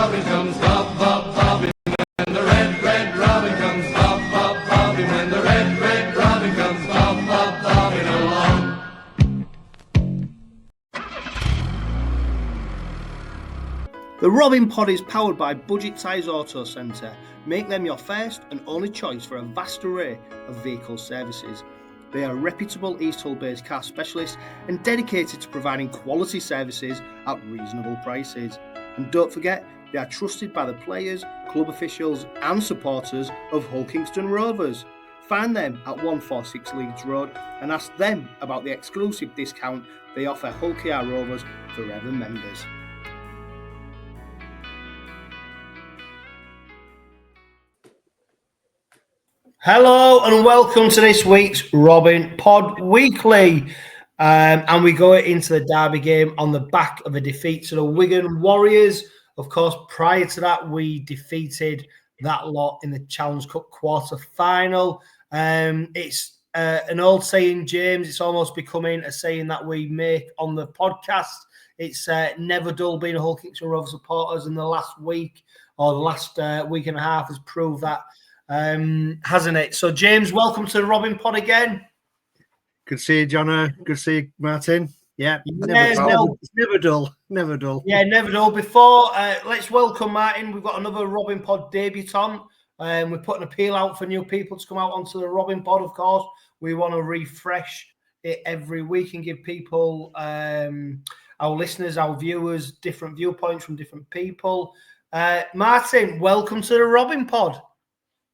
Robin comes, bob, bob, bobbing, when the red, red robin comes, bob, bob, bobbing, when the red, red robin comes, bob, bob, bobbing along. The Robin Pod is powered by Budget Tyres Auto Centre. Make them your first and only choice for a vast array of vehicle services. They are reputable East Hull-based car specialists and dedicated to providing quality services at reasonable prices. And don't forget, they are trusted by the players, club officials and supporters of Hull Kingston Rovers. Find them at 146 Leeds Road and ask them about the exclusive discount they offer Hull KR Rovers Forever members. Hello and welcome to this week's Robin Pod Weekly. And we go into the derby game on the back of a defeat to the Wigan Warriors. Of course, prior to that, we defeated that lot in the Challenge Cup quarter-final. It's an old saying, James. It's almost becoming a saying that we make on the podcast. It's never dull being a Hull Kingston Rovers supporters, and the last week or the last week and a half has proved that, hasn't it? So, James, welcome to the Robin Pod again. Good to see you, Jono. Good to see you, Martin. Yeah, never dull. Never dull. Yeah, never dull. Before, let's welcome Martin. We've got another Robin Pod debutant. We're putting an appeal out for new people to come out onto the Robin Pod, of course. We want to refresh it every week and give people, our listeners, our viewers, different viewpoints from different people. Martin, welcome to the Robin Pod.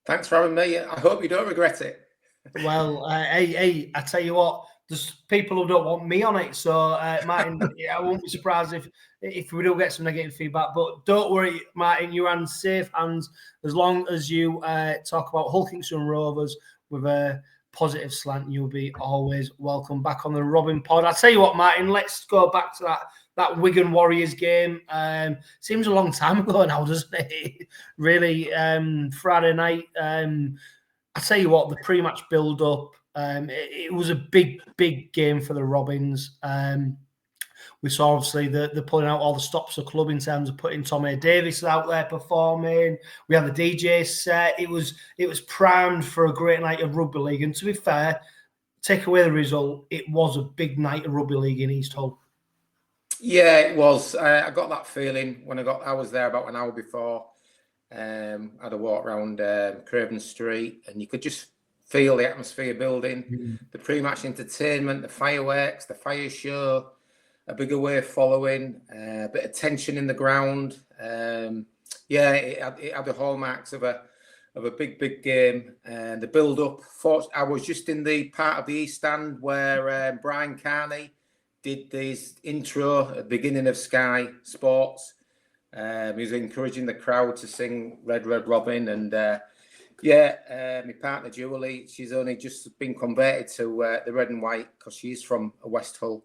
Thanks for having me. I hope you don't regret it. Well, hey, I tell you what, there's people who don't want me on it. So, Martin, I won't be surprised if we do get some negative feedback. But don't worry, Martin, you're in safe hands as long as you talk about Hull Kingston Rovers with a positive slant. You'll be always welcome back on the Robin Pod. I tell you what, Martin, let's go back to that Wigan Warriors game. Seems a long time ago now, doesn't it? Really, Friday night. I tell you what, the pre-match build-up, it was a big game for the Robins. We saw, obviously, the pulling out all the stops of the club in terms of putting Tom Davies out there performing. We had the DJ set. It was primed for a great night of rugby league. And to be fair, take away the result, it was a big night of rugby league in East Hull. Yeah, it was. I got that feeling when I was there about an hour before. I had a walk around Craven Street, and you could just feel the atmosphere building, the pre-match entertainment, the fireworks, the fire show, a bigger wave following, a bit of tension in the ground. It had the hallmarks of a big game, and the build-up. I was just in the part of the East Stand where Brian Carney did his intro at the beginning of Sky Sports. He was encouraging the crowd to sing Red, Red Robin. And my partner Julie, she's only just been converted to the red and white because she's from West Hull,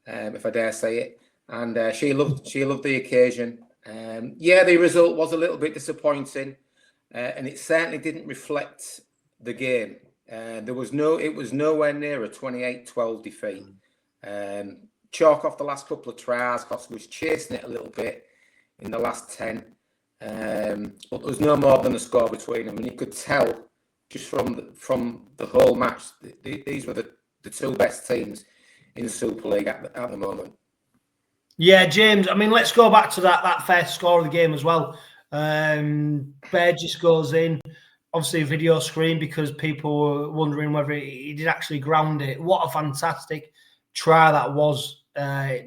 if I dare say it. And she loved the occasion. The result was a little bit disappointing, and it certainly didn't reflect the game. It was nowhere near a 28-12 defeat. Chalk off the last couple of tries, because was chasing it a little bit in the last 10, but there was no more than a score between them, and you could tell just from the whole match these were the two best teams in the Super League at the moment. Yeah, James, I mean, let's go back to that first score of the game as well. Burgess goes in, obviously a video screen because people were wondering whether he did actually ground it. What a fantastic try that was.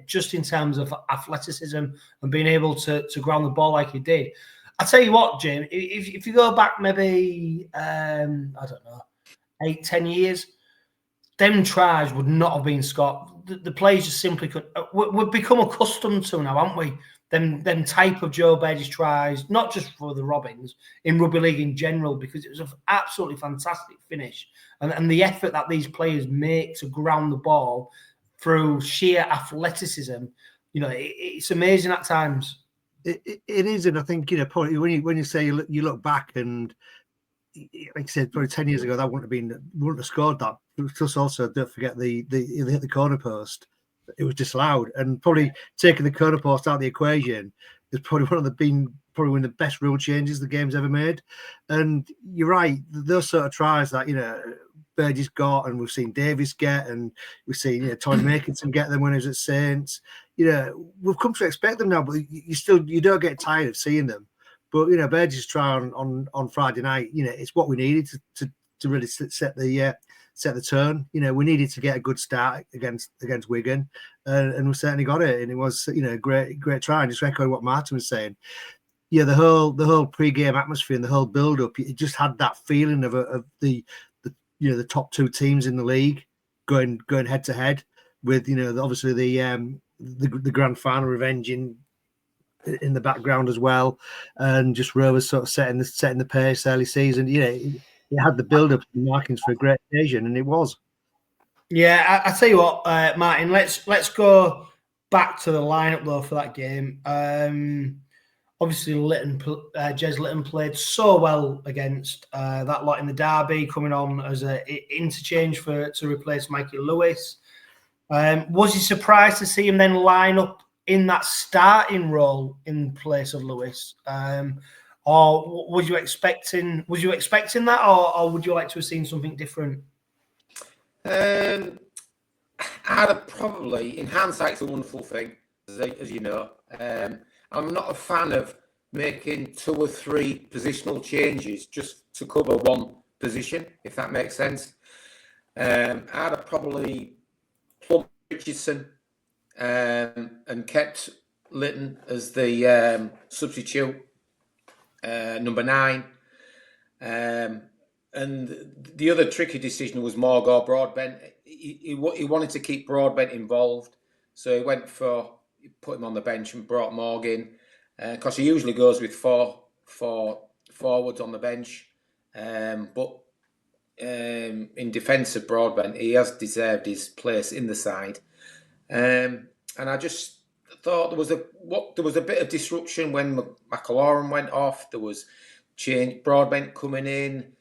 Just in terms of athleticism and being able to ground the ball like he did. I tell you what, Jim, if you go back maybe, I don't know, 8-10 years, them tries would not have been scored. The players just simply could. We've become accustomed to now, haven't we? Them type of Joe Burgess tries, not just for the Robins, in rugby league in general, because it was an absolutely fantastic finish. And the effort that these players make to ground the ball through sheer athleticism, it's amazing at times. It is, and I think probably when you say you look back, and like I said, probably 10 years ago that wouldn't have scored that. Plus, also don't forget they hit the corner post. It was disallowed, and probably taking the corner post out of the equation is probably one of the probably one of the best rule changes the game's ever made. And you're right, those sort of tries that, you know, Burgess got, and we've seen Davies get, and we've seen, you know, Tom Amone get them when he was at Saints. You know, we've come to expect them now, but you don't get tired of seeing them. But, you know, Burgess' try on Friday night, you know, it's what we needed to really set the tone. You know, we needed to get a good start against Wigan, and we certainly got it. And it was, you know, a great try. And just echoing what Martin was saying, yeah, the whole pre-game atmosphere and the whole build-up, it just had that feeling of the you know, the top two teams in the league going head to head with, you know, obviously the grand final revenge in the background as well, and just Rovers sort of setting the pace early season. You know, it had the build up and markings for a great occasion, and it was. Yeah, I tell you what, Martin, let's go back to the lineup though for that game. Obviously, Ches Lytton played so well against that lot in the derby, coming on as an interchange to replace Mikey Lewis. Was you surprised to see him then line up in that starting role in place of Lewis, or was you expecting that, or would you like to have seen something different? I'd have probably, in hindsight, it's a wonderful thing, as you know. I'm not a fan of making 2 or 3 positional changes just to cover one position, if that makes sense. I'd have probably plumped Richardson and kept Lytton as the substitute, number 9. And the other tricky decision was Morg or Broadbent. He wanted to keep Broadbent involved, so he went for put him on the bench and brought Morg in, because he usually goes with four forwards on the bench. But in defence of Broadbent, he has deserved his place in the side. And I just thought there was a bit of disruption when 𝗂𝗲𝗴𝗲𝗀 went off. There was change, Broadbent coming in,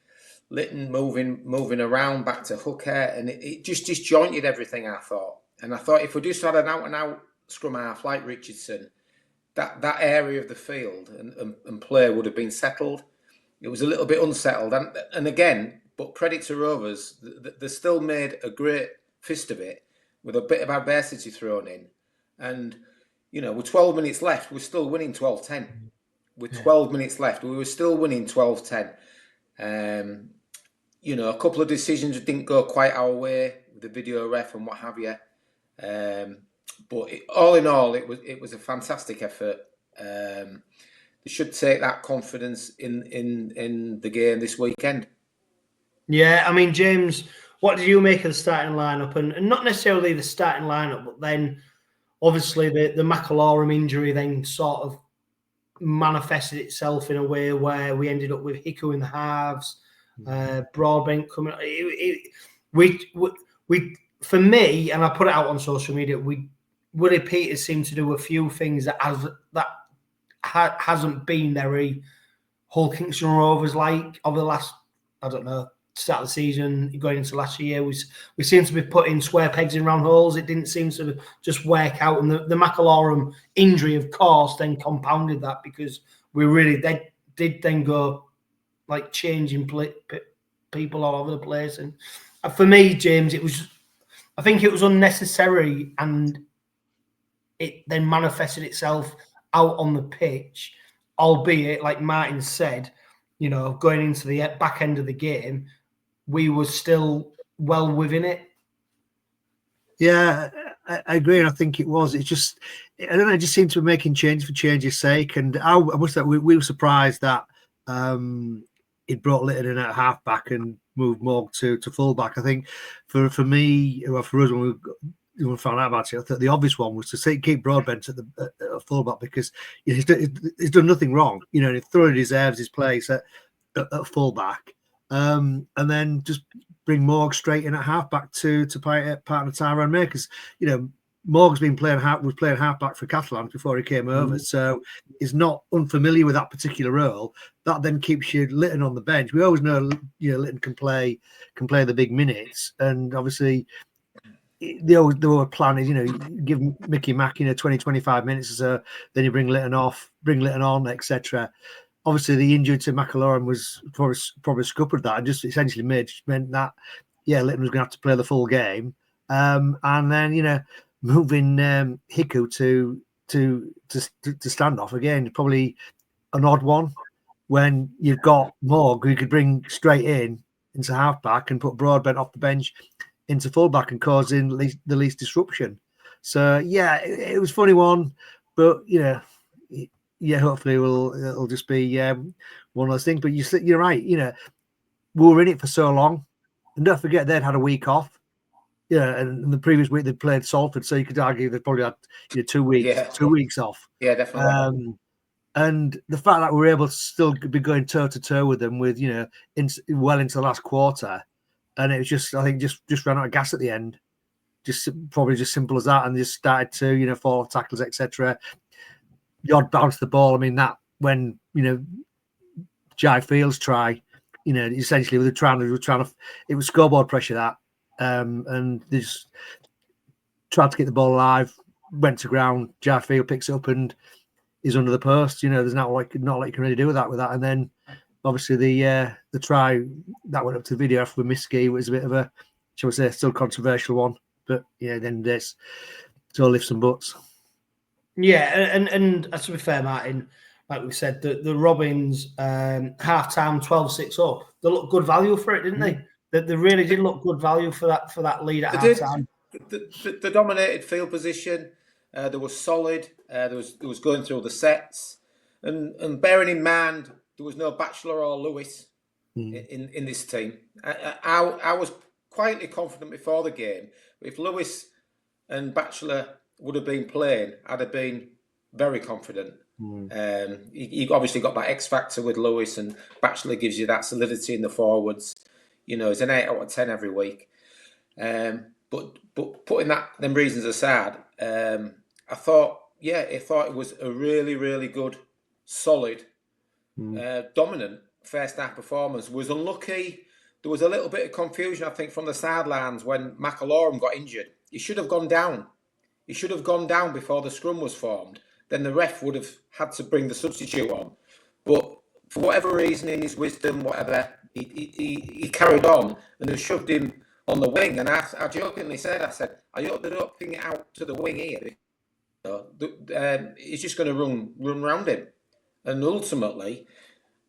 Lytton moving around back to hooker, and it just disjointed everything, I thought. And I thought if we just had an out-and-out scrum half like Richardson, that area of the field and play would have been settled. It was a little bit unsettled, and again, but credit to Rovers, they still made a great fist of it with a bit of adversity thrown in. And, you know, with 12 minutes left, we're still winning 12-10. With 12 minutes left, we were still winning 12-10. You know, a couple of decisions didn't go quite our way with the video ref and what have you. But all in all, it was a fantastic effort. They should take that confidence in the game this weekend. Yeah, I mean, James, what did you make of the starting lineup? And not necessarily the starting lineup, but then obviously the 𝗂𝗲𝗴𝗲𝗀 injury then sort of manifested itself in a way where we ended up with 𝗂𝗂𝗀𝗃 in the halves, Broadbent coming. We for me, and I put it out on social media, Willie Peters seemed to do a few things that hasn't been there. Hull Kingston Rovers like over the last, I don't know, start of the season going into last year, we seem to be putting square pegs in round holes. It didn't seem to just work out, and the 𝗂𝗂𝗴𝗲𝗀 injury, of course, then compounded that, because they did then go like changing people all over the place. And for me, James, I think it was unnecessary, and it then manifested itself out on the pitch, albeit, like Martin said, you know, going into the back end of the game, we were still well within it. Yeah, I agree, and I think it was. It just, I don't know, it just seemed to be making change for change's sake. And I must say, we were surprised that it brought Lytton in at half-back and moved Morg to full-back. I think for me, well, for us, when we found out about it, I thought the obvious one was to keep Broadbent at full-back, because you know, he's done nothing wrong. You know, he thoroughly deserves his place at full-back. And then just bring Morg straight in at half-back to partner Tyrone May, because, you know, Morg's been playing half-back for Catalans before he came over, so he's not unfamiliar with that particular role. That then keeps you Lytton on the bench. We always know, you know, Lytton can play the big minutes, and obviously the whole plan is, give Mickey Mack, 20, 25 minutes or so, then you bring Litton on, etc. Obviously, the injury to McIlroy was probably scuppered that and just essentially meant that, Litton was going to have to play the full game. And then, moving Hiku to stand off again, probably an odd one when you've got Morg who could bring straight into halfback and put Broadbent off the bench into fullback and causing the least disruption. So it was a funny one, but hopefully it'll just be one of those things. But you're right, we were in it for so long, and don't forget they'd had a week off. And the previous week they'd played Salford, so you could argue they probably had 2 weeks, 2 weeks off. Yeah, definitely. And the fact that we were able to still be going toe to toe with them, with well into the last quarter, and it was just, I think, just ran out of gas at the end. Probably just simple as that, and just started to fall off tackles, etc. The odd bounce the ball. I mean, that when 𝗫𝗲𝗄𝗏 try, essentially they were trying to, it was scoreboard pressure that. And they just tried to get the ball alive, went to ground, 𝗫𝗲𝗄𝗏 picks it up and is under the post. There's not like you can really do with that. And then obviously the try that went up to the video after Mise was a bit of a, shall we say, still controversial one. But then this, it's all lifts and buts. Yeah, and to be fair, Martin, like we said, the Robins half-time 12-6 up. They looked good value for it, didn't they? They really did look good value for that lead at half-time. The dominated field position. They were solid. There was going through the sets, and bearing in mind there was no Batchelor or Lewis in this team. I was quietly confident before the game. If Lewis and Batchelor would have been playing, I'd have been very confident. You obviously got that X factor with Lewis, and Batchelor gives you that solidity in the forwards. He's an 8 out of 10 every week. But putting them reasons aside, I thought it was a really, really good, solid, dominant first half performance. Was unlucky. There was a little bit of confusion, I think, from the sidelines when McIlroy got injured. He should have gone down. He should have gone down before the scrum was formed. Then the ref would have had to bring the substitute on. But for whatever reason, in his wisdom, whatever, he carried on and they shoved him on the wing. And I jokingly said, I hope they don't ping it out to the wing here. He's just going to run around him. And ultimately,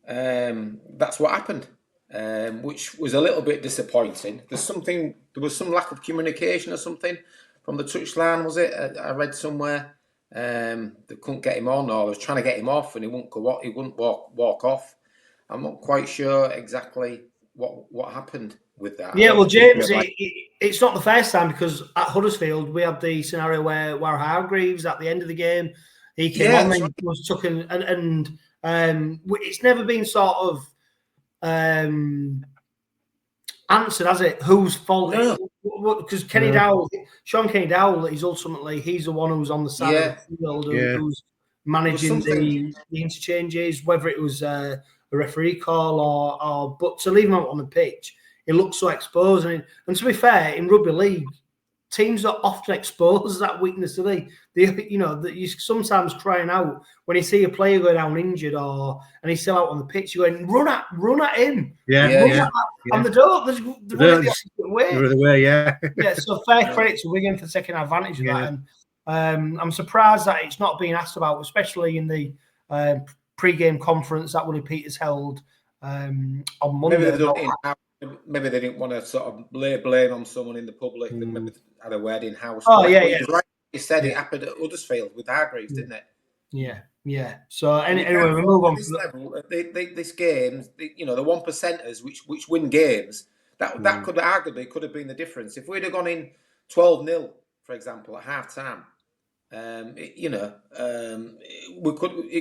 that's what happened, which was a little bit disappointing. There was some lack of communication or something from the touchline, was it? I read somewhere they couldn't get him on, or they was trying to get him off, and he wouldn't walk off. I'm not quite sure exactly what happened with that. Yeah, well, James, it's not the first time, because at Huddersfield we had the scenario where Waera-Hargreaves at the end of the game, he came on and was took and it's never been sort of answered, has it? Whose fault? Because Sean Kenny-Dowell, he's the one who's on the side of the field who's managing the interchanges, whether it was a referee call or but to leave him out on the pitch, it looks so exposed. And to be fair, in rugby league, teams are often exposed that weakness. That you're sometimes crying out when you see a player go down injured and he's still out on the pitch. You're going, run at him. And they don't. They're the opposite way. Yeah. So fair credit to Wigan for taking advantage of that. And I'm surprised that it's not being asked about, especially in the pre-game conference that 𝗀𝗲𝗄𝗏 held on Monday. Maybe they didn't want to sort of lay blame on someone in the public. They maybe had a word in house. Right. You said it happened at Huddersfield with Hargreaves, didn't it? Yeah. So anyway, we move on. This game, the 1%ers which win games, that could have been the difference. If we'd have gone in 12-0, for example, at half time, it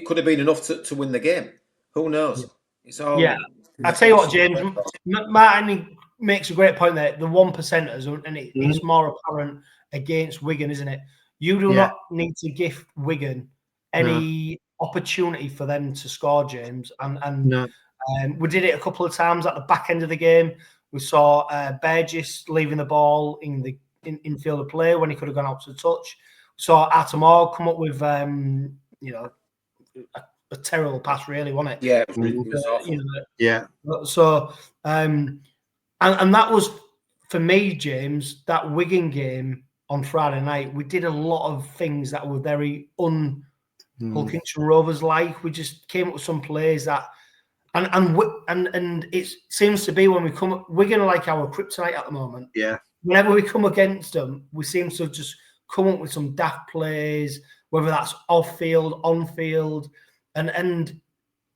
could have been enough to win the game. Who knows? It's all. Yeah. I tell you what, James, Martin makes a great point there. The 1%ers, and it's more apparent against Wigan, isn't it? You do not need to give Wigan any opportunity for them to score, James. And we did it a couple of times at the back end of the game. We saw Burgess leaving the ball in the field of play when he could have gone out to touch. So 𝗕𝘂𝗧𝗏 come up with you know, a terrible pass, really, wasn't it? Yeah, it was awful. You know, Yeah. So and that was, for me, James, that Wigan game on Friday night. We did a lot of things that were very 𝗀𝗂𝗀𝗀𝗀 Rovers like. We just came up with some plays that, and it seems to be when we come, Wigan are like our kryptonite at the moment. Yeah. Whenever we come against them, we seem to just come up with some daft plays, whether that's off field, on field, and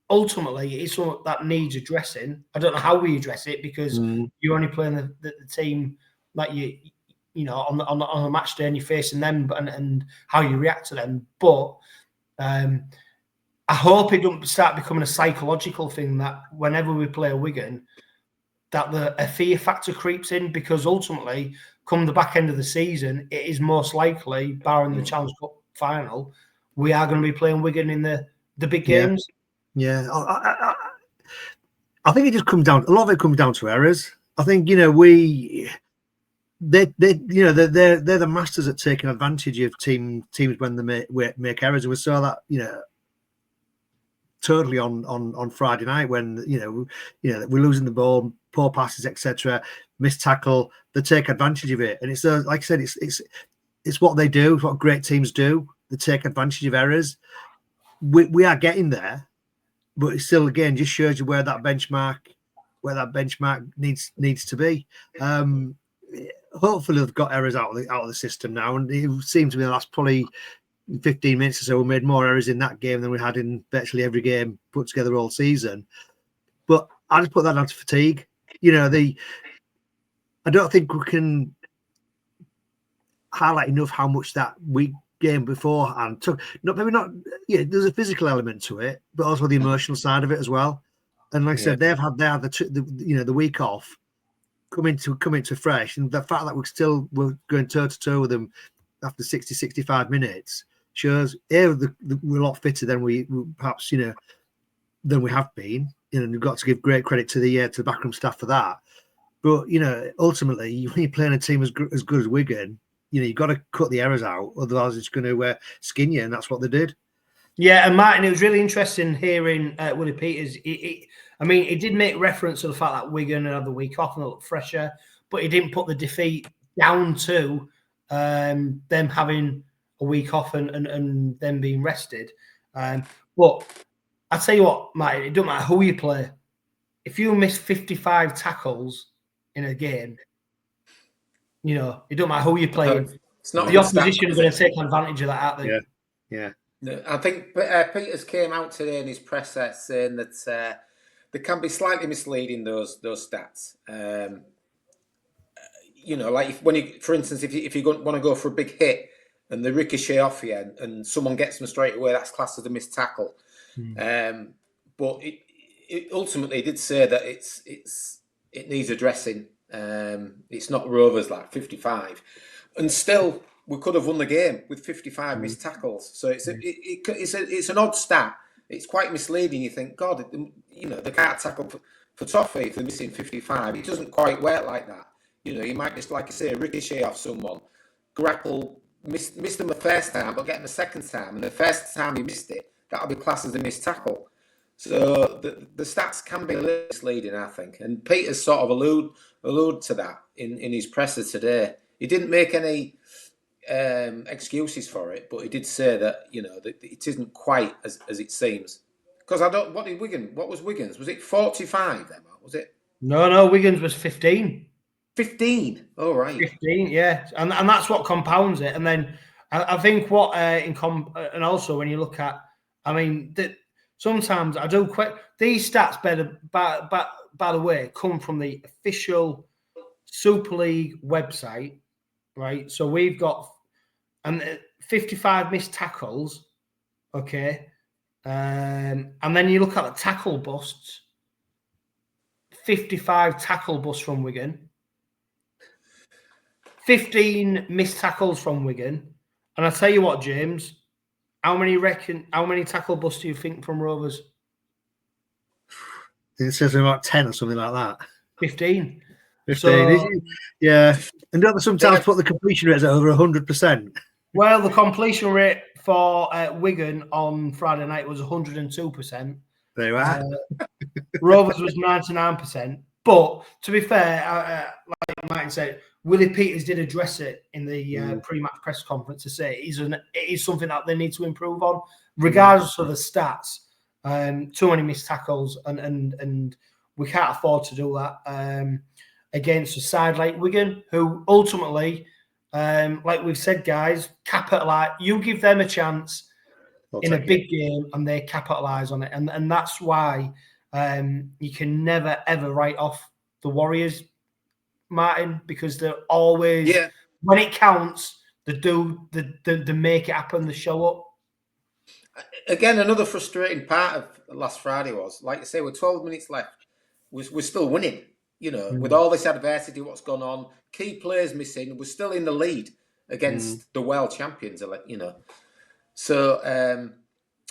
ultimately it's something that needs addressing. I don't know how we address it, because you're only playing the team that you know on a match day, and you're facing them, and how you react to them. But I hope it don't start becoming a psychological thing that whenever we play a Wigan, that a fear factor creeps in, because ultimately, come the back end of the season, it is most likely, barring the Challenge Cup final, we are going to be playing Wigan in the big games. Yeah, I think it just comes down. A lot of it comes down to errors. I think, you know, they're the masters at taking advantage of teams when they make errors. And we saw that, you know, totally on Friday night, when you know we're losing the ball, poor passes, etc., missed tackle. They take advantage of it, and it's like I said, it's what they do. It's what great teams do. They take advantage of errors. We are getting there, but it still, again, just shows you where that benchmark needs to be. Hopefully, they've got errors out of the system now, and it seems to be the last probably 15 minutes or so, we made more errors in that game than we had in virtually every game put together all season. But I just put that down to fatigue. You know, I don't think we can highlight enough how much that week game beforehand took. There's a physical element to it, but also the emotional side of it as well. And like I said, they had the week off, come into fresh, and the fact that we're going toe to toe with them after 60-65 minutes shows we're a lot fitter than we perhaps than we have been. You know, and we've got to give great credit to the backroom staff for that. But you know, ultimately, when you're playing a team as good as Wigan, you know, you've got to cut the errors out, otherwise it's going to skin you, and that's what they did. Yeah, and Martin, it was really interesting hearing Willie Peters. He did make reference to the fact that Wigan had the week off and they look fresher, but he didn't put the defeat down to them having a week off and them being rested. But I tell you what, Martin, it doesn't matter who you play. If you miss 55 tackles in a game, you know, it doesn't matter who you're playing. It's not the opposition are going to take advantage of that, aren't they? Yeah. I think Peters came out today in his presser saying that they can be slightly misleading, those stats. You know, like for instance, if you want to go for a big hit and they ricochet off you and someone gets them straight away, that's classed as a missed tackle. But it ultimately did say that it needs addressing. It's not Rovers like 55, and still we could have won the game with 55 missed tackles. So it's an odd stat. It's quite misleading. You think, God, you know, they can't tackle for toffee if they're missing 55. It doesn't quite work like that. You know, you might just, like I say, ricochet off someone, grapple, miss them the first time, but get them the second time, and the first time you missed it, that'll be classed as a missed tackle. So the stats can be a little misleading, I think. And Peters sort of allude to that in his presser today. He didn't make any excuses for it, but he did say that, you know, that it isn't quite as it seems. Because what was Wigan's? Was it 45 then? Was it? No, Wigan's was 15. 15. Oh, right. 15, yeah. And that's what compounds it. And then I think and also when you look at, sometimes I do quite, these stats, by the way, come from the official Super League website, right? So we've got 55 missed tackles, okay? And then you look at the tackle busts, 55 tackle busts from Wigan, 15 missed tackles from Wigan. And I tell you what, James, how many tackle busts do you think from Rovers? It says about 10 or something like that. 15. 15. So, Yeah, and don't they sometimes put the completion rates at over 100%. well, the completion rate for Wigan on Friday night was 102%. There you are. Rovers was 99%. But to be fair, like Martin said, Willie Peters did address it in the pre-match press conference to say it is something that they need to improve on, regardless of the stats. Too many missed tackles, and we can't afford to do that against a side like Wigan, who ultimately, like we've said, guys, capitalise. You give them a chance in a big game, and they capitalise on it, and that's why you can never ever write off the Warriors, Martin, because they're always when it counts, they make it happen, they show up. Again, another frustrating part of last Friday was, like you say, with 12 minutes left, we're still winning. You know, with all this adversity, what's gone on, key players missing, we're still in the lead against the world champions. You know, so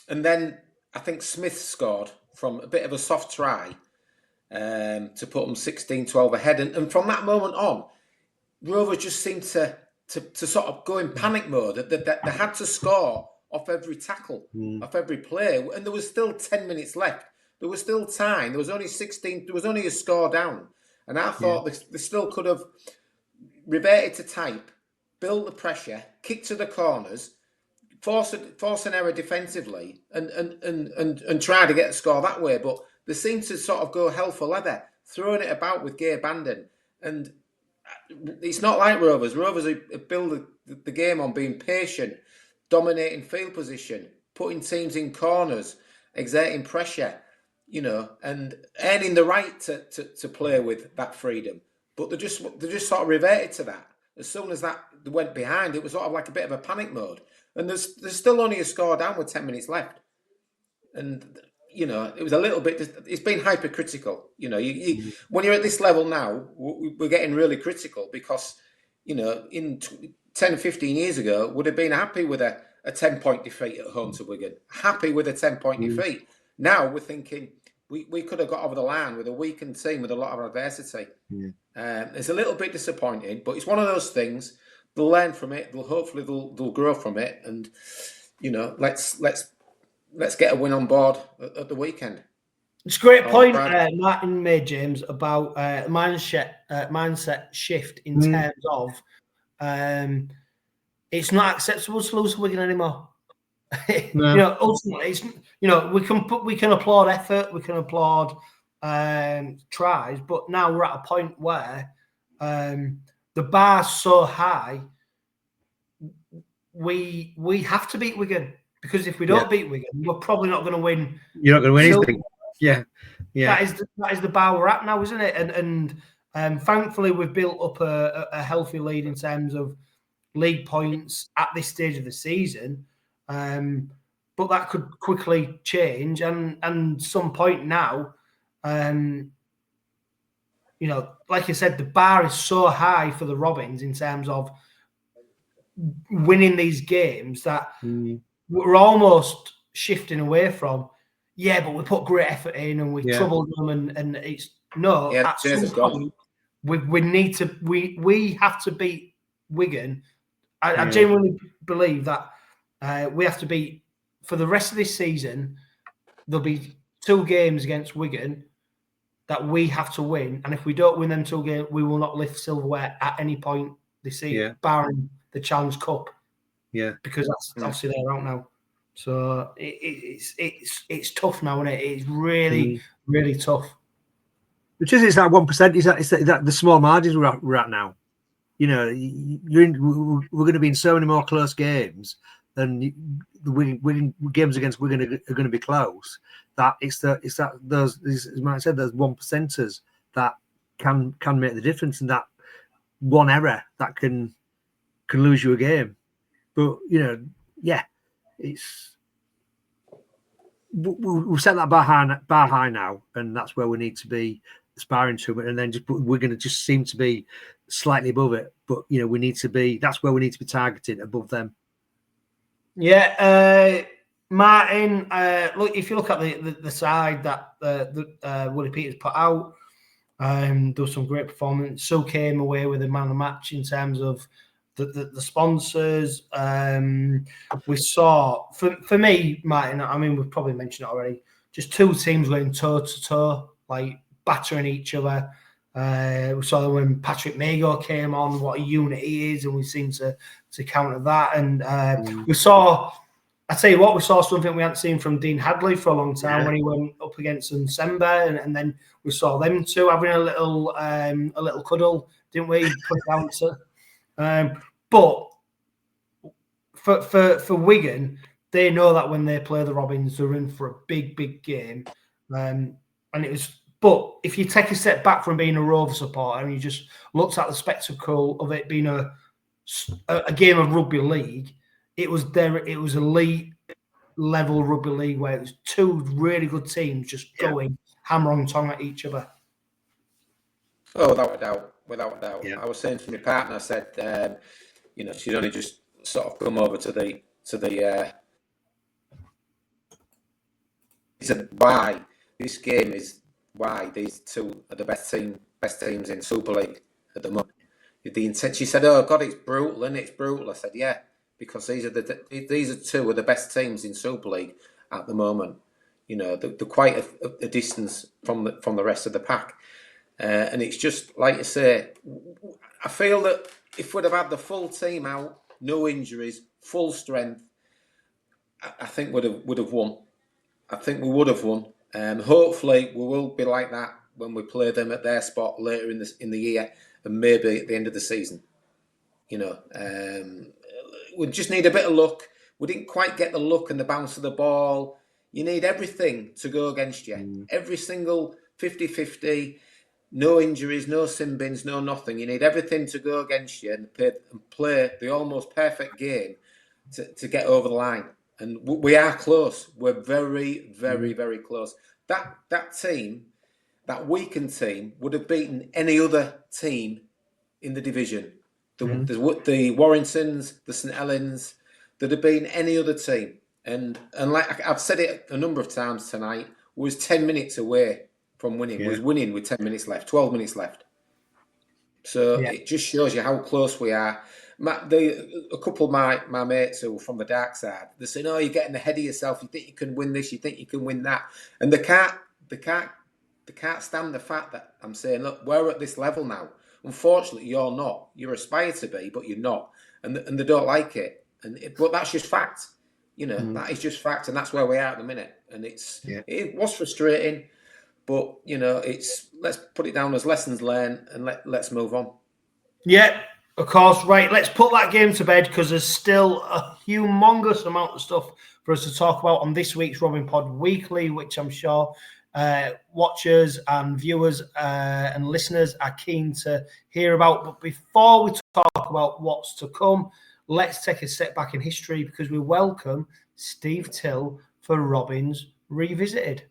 and then I think Smith scored from a bit of a soft try to put them 16-12 ahead, and from that moment on, Rovers just seemed to sort of go in panic mode. That they had to score off every tackle, off every play, and there was still 10 minutes left. There was still time. There was only 16. There was only a score down, and I thought they still could have reverted to type, built the pressure, kicked to the corners, force an error defensively, and try to get a score that way. But they seemed to sort of go hell for leather, throwing it about with gay abandon. And it's not like Rovers. Rovers build the game on being patient, dominating field position, putting teams in corners, exerting pressure, you know, and earning the right to play with that freedom. But they just sort of reverted to that. As soon as that went behind, it was sort of like a bit of a panic mode. And there's still only a score down with 10 minutes left. And, you know, it was a little bit, it's been hypercritical. You know, when you're at this level now, we're getting really critical because, you know, in 10, 15 years ago, would have been happy with a 10-point defeat at home to Wigan. Happy with a 10-point defeat. Now we're thinking we could have got over the line with a weakened team with a lot of adversity. It's a little bit disappointing, but it's one of those things. They'll learn from it. They'll grow from it, and you know, let's get a win on board at the weekend. It's a great point Martin made, James, about mindset shift in terms of it's not acceptable to lose to Wigan anymore. No. You know, ultimately, it's, you know, we can applaud effort, we can applaud tries, but now we're at a point where the bar's so high, we have to beat Wigan, because if we don't beat Wigan, we're probably not going to win. You're not going to win anything. Yeah. That is the bar we're at now, isn't it? And thankfully, we've built up a healthy lead in terms of league points at this stage of the season. But that could quickly change, and some point now, you know, like you said, the bar is so high for the Robins in terms of winning these games that we're almost shifting away from. Yeah, but we put great effort in and we troubled them, and it's at some point we need to we have to beat Wigan. I genuinely believe that we have to beat, for the rest of this season, there'll be 2 games against Wigan that we have to win, and if we don't win them 2 games, we will not lift silverware at any point this season, barring the Challenge Cup. Because that's obviously they're out now. So it's tough now, isn't it? It's really really tough. Which is it's that 1%. Is that the small margins we're at now? You know, we're going to be in so many more close games, and the winning games against Wigan are going to be close. That those, as Mike said, those 1%ers that can make the difference, and that one error that can lose you a game. But you know, it's we've set that bar high now, and that's where we need to be aspiring to it. And then we're going to just seem to be slightly above it, but you know, that's where we need to be targeted above them. Martin, look, if you look at the side that Willie Peters put out, There was some great performance. So came away with a man of the match in terms of the sponsors. We saw, for me, Martin, I mean, we've probably mentioned it already, just two teams going toe-to-toe, like battering each other. We saw when Patrick Maygo came on, what a unit he is, and we seem to counter that. And we saw, I tell you what, we saw something we hadn't seen from Dean Hadley for a long time when he went up against Nsembe, and then we saw them two having a little cuddle, didn't we? Put down to, but for Wigan, they know that when they play the Robins, they're in for a big game, and it was. But if you take a step back from being a Rover supporter and you just looked at the spectacle of it being a game of rugby league, it was elite level rugby league where it was two really good teams just going hammer on tongue at each other. Oh, without a doubt. Yeah. I was saying to my partner, I said, she'd only just sort of come over to the. He said, why this game is. Why these two are the best teams in Super League at the moment. She said, "Oh God, it's brutal, and it's brutal." I said, "Yeah, because these are two of the best teams in Super League at the moment. They're quite a distance from the rest of the pack, and it's just like you say. I feel that if we'd have had the full team out, no injuries, full strength, I think would have won. I think we would have won." Hopefully we will be like that when we play them at their spot later in the year and maybe at the end of the season. We just need a bit of luck. We didn't quite get the luck and the bounce of the ball. You need everything to go against you. Every single 50-50, no injuries, no sin bins, no nothing. You need everything to go against you and play the almost perfect game to get over the line. And we are close. We're very, very, very close. That team, that Wigan team, would have beaten any other team in the division. The Warringtons, the St Helens, they'd have beaten any other team. And like I've said it a number of times tonight, was 10 minutes away from winning. Was winning with 10 minutes left, 12 minutes left. So it just shows you how close we are. A couple of my mates who are from the dark side, they're saying, "Oh, you're getting ahead of yourself. You think you can win this. You think you can win that," and they can't stand the fact that I'm saying, "Look, we're at this level now. Unfortunately, you're not. You aspire to be, but you're not, and they don't like it. But that's just fact. That is just fact, and that's where we are at the minute. And it was frustrating, but let's put it down as lessons learned, and let's move on." Yeah. Of course, right. Let's put that game to bed because there's still a humongous amount of stuff for us to talk about on this week's Robin Pod Weekly, which I'm sure watchers and viewers and listeners are keen to hear about. But before we talk about what's to come, let's take a step back in history because we welcome Steve Till for Robins Revisited.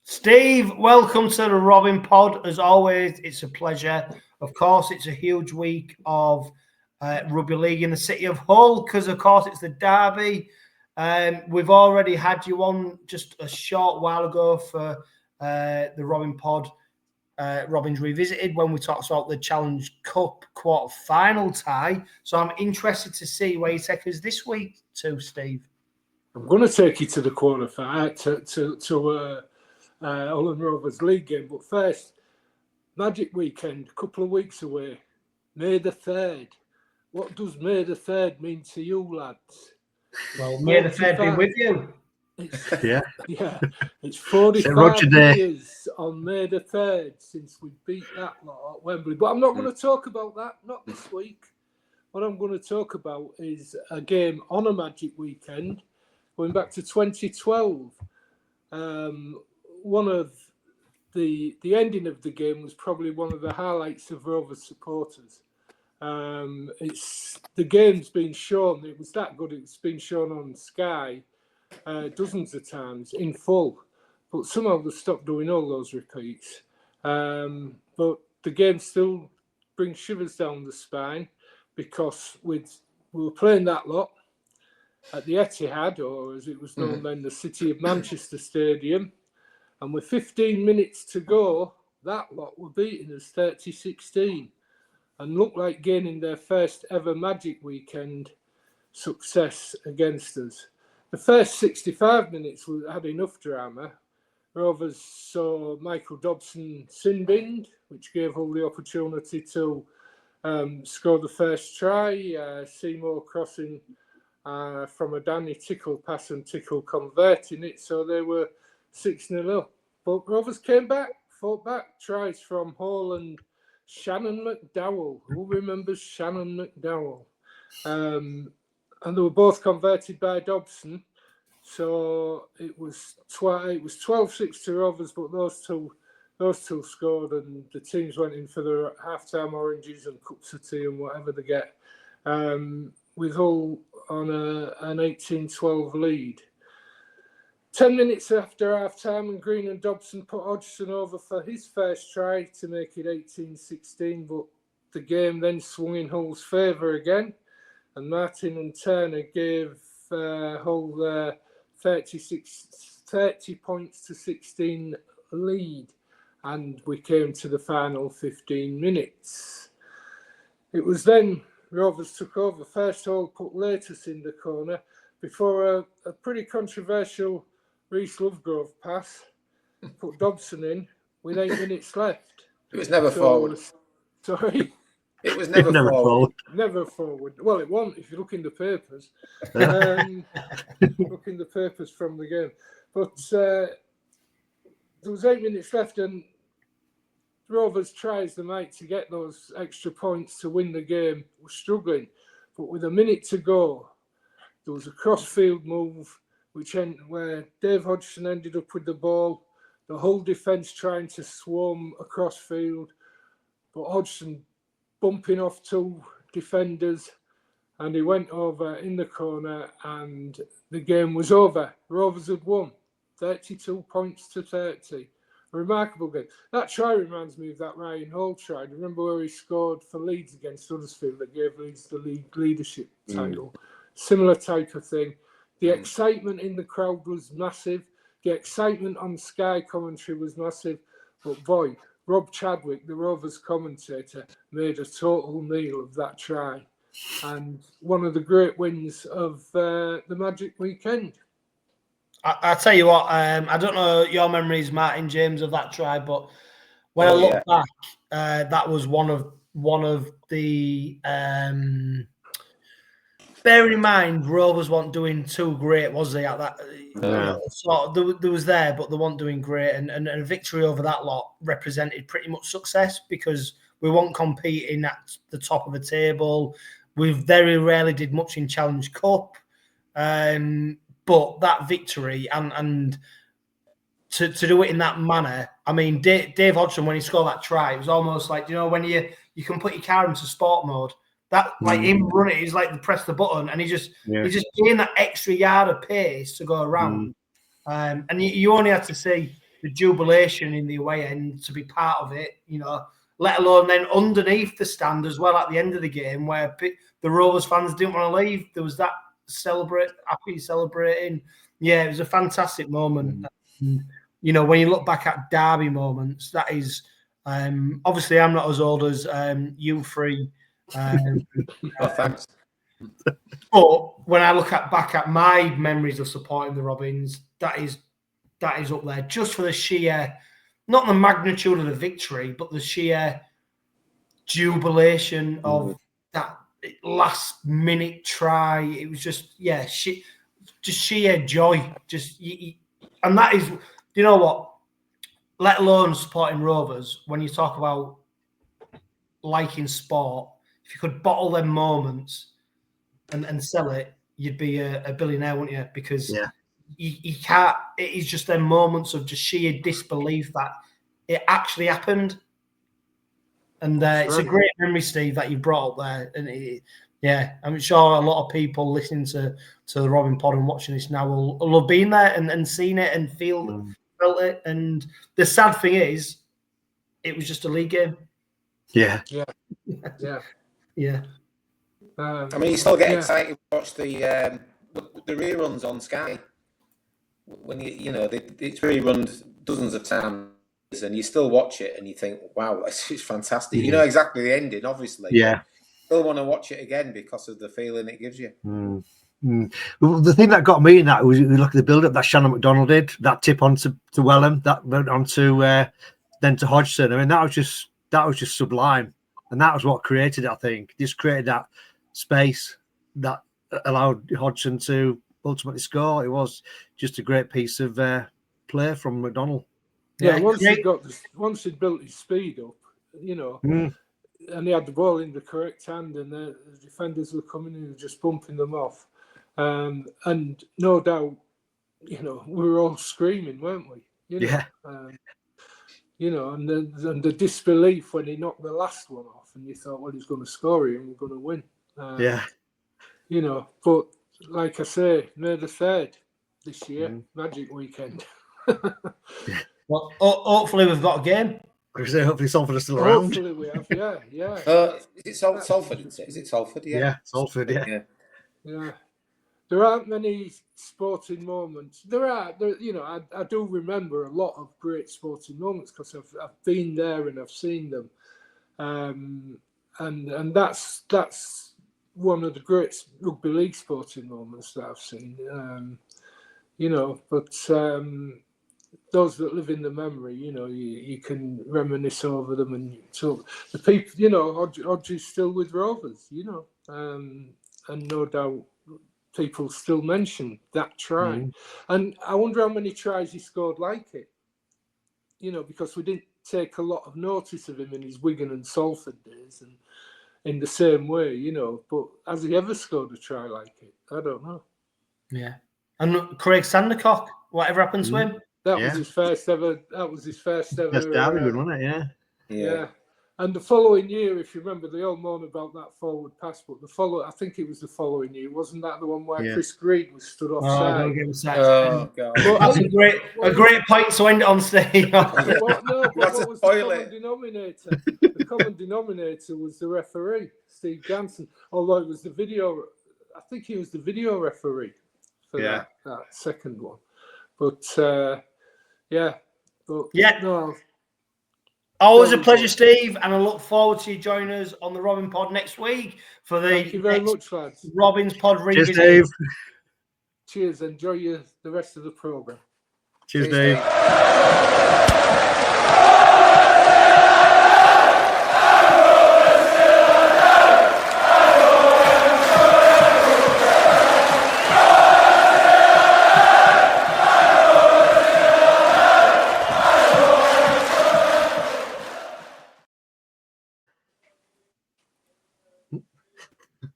Steve, welcome to the Robin Pod. As always, it's a pleasure. Of course, it's a huge week of rugby league in the city of Hull because, of course, it's the derby. We've already had you on just a short while ago for the Robin Pod, Robins Revisited, when we talked about the Challenge Cup quarter-final tie. So I'm interested to see where you take us this week too, Steve. I'm going to take you to the quarter-final, to Holland Rovers League game. But first, Magic Weekend, a couple of weeks away, May the 3rd. What does May the 3rd mean to you, lads? Well, May the 3rd be with you. It's 45 years on May the 3rd since we beat that lot at Wembley. But I'm not going to talk about that, not this week. What I'm going to talk about is a game on a Magic Weekend, going back to 2012. One of the ending of the game was probably one of the highlights of Rovers supporters. The game's been shown. It was that good. It's been shown on Sky dozens of times in full, but somehow they stopped doing all those repeats. But the game still brings shivers down the spine, because we were playing that lot at the Etihad, or as it was known then, the City of Manchester Stadium, and with 15 minutes to go, that lot were beating us 30-16 and looked like gaining their first ever Magic Weekend success against us. The first 65 minutes we had enough drama. Rovers saw Michael Dobson sin binned, which gave Hull the opportunity to score the first try. Seymour crossing from a Danny Tickle pass and Tickle converting it, so they were 6-0 up. But Rovers came back, fought back. Tries from Hall and Shannon McDowell. Who remembers Shannon McDowell? And they were both converted by Dobson. So it was 12-6 to Rovers, but those two scored, and the teams went in for the half-time oranges and cups of tea and whatever they get, with Hull on an 18-12 lead. 10 minutes after half-time, and Green and Dobson put Hodgson over for his first try to make it 18-16, but the game then swung in Hull's favour again, and Martin and Turner gave Hull their 30 points to 16 lead, and we came to the final 15 minutes. It was then Rovers took over. First Hull put Latest in the corner before a pretty controversial Reece Lovegrove pass put Dobson in with 8 minutes left. It was never forward. Sorry? It was never forward. Never forward. Well, it won't if you look in the papers. Look in the papers from the game. But there was 8 minutes left, and Rovers tries the might to get those extra points to win the game. We're struggling. But with a minute to go, there was a cross-field move where Dave Hodgson ended up with the ball. The whole defence trying to swarm across field, but Hodgson bumping off 2 defenders, and he went over in the corner, and the game was over. Rovers had won 32 points to 30. A remarkable game. That try reminds me of that Ryan Hall try. Remember where he scored for Leeds against Huddersfield that gave Leeds the league leadership title? Similar type of thing. The excitement in the crowd was massive. The excitement on Sky commentary was massive. But boy, Rob Chadwick, the Rovers commentator, made a total meal of that try. And one of the great wins of the Magic Weekend. I tell you what, I don't know your memories, Martin James, of that try, but when I look back, that was one of the. Bear in mind, Rovers weren't doing too great, was they? At that, there was there, but they weren't doing great, and a victory over that lot represented pretty much success, because we weren't competing at the top of the table. We very rarely did much in Challenge Cup, but that victory and to do it in that manner. I mean, Dave Hodgson, when he scored that try, it was almost like, when you can put your car into sport mode. That, like him running, he's like, press the button, and he just gained that extra yard of pace to go around. And you only had to see the jubilation in the away end to be part of it, let alone then underneath the stand as well at the end of the game, where the Rovers fans didn't want to leave. There was that happy celebrating. Yeah, it was a fantastic moment. When you look back at derby moments, that is obviously I'm not as old as you three. Thanks. But when I look back at my memories of supporting the Robins, that is up there, just for the sheer, not the magnitude of the victory, but the sheer jubilation of that last minute try. It was just sheer joy. And that is, you know what? Let alone supporting Rovers, when you talk about liking sport, if you could bottle them moments and sell it, you'd be a billionaire, wouldn't you? Because you can't. It is just them moments of just sheer disbelief that it actually happened. And it's a great memory, Steve, that you brought up there. And Yeah, I'm sure a lot of people listening to the Robin Pod and watching this now will have been there and seen it and felt it. And the sad thing is, it was just a league game. Yeah. Yeah. Yeah. Yeah. I mean, you still get excited to watch the reruns on Sky. When it's rerun dozens of times, and you still watch it and you think, wow, it's fantastic. You know exactly the ending, obviously. Yeah. Still want to watch it again because of the feeling it gives you. Well, the thing that got me in that was, you look at the build-up that Shannon McDonald did, that tip onto Wellham, that went on to then to Hodgson. I mean, that was just sublime, and that was what created it. I think just created that space that allowed Hodgson to ultimately score. It was just a great piece of play from McDonald. Yeah, once he'd built his speed up, and he had the ball in the correct hand, and the defenders were coming in and just bumping them off. And no doubt, we were all screaming, weren't we? And the disbelief when he knocked the last one off, and you thought, well, he's going to score here and we're going to win. But like I say, May the 3rd this year, Magic Weekend. Well, hopefully we've got a game. Hopefully Salford are still around. Hopefully we have, yeah. Is it Salford? Is it Salford? Yeah, Salford, Yeah. There aren't many sporting moments. I do remember a lot of great sporting moments because I've been there and I've seen them. And that's one of the great rugby league sporting moments that I've seen. But those that live in the memory, you can reminisce over them, and so the people, Hodge is still with Rovers, and no doubt people still mention that try. And I wonder how many tries he scored like it, because we didn't take a lot of notice of him in his Wigan and Salford days, and in the same way, but has he ever scored a try like it? I don't know. Yeah. And Craig Sandercock, whatever happened to him? That was his first ever. That's Derby good, wasn't it? Yeah. And the following year, if you remember, they all moan about that forward pass, but I think it was the following year. Wasn't that the one where Chris Green was stood offside? Don't get me sacked. Oh God! That's a great point to end it on, Steve. What was the common denominator? The common denominator was the referee, Steve Jansen. Although it was the video, I think he was the video referee for that second one. But no. Always a pleasure, Steve, and I look forward to you joining us on the Robin Pod next week for the Thank you very much, lads. Robin's Pod revisit. Cheers, Dave. Cheers. Enjoy the rest of the programme. Cheers, Dave.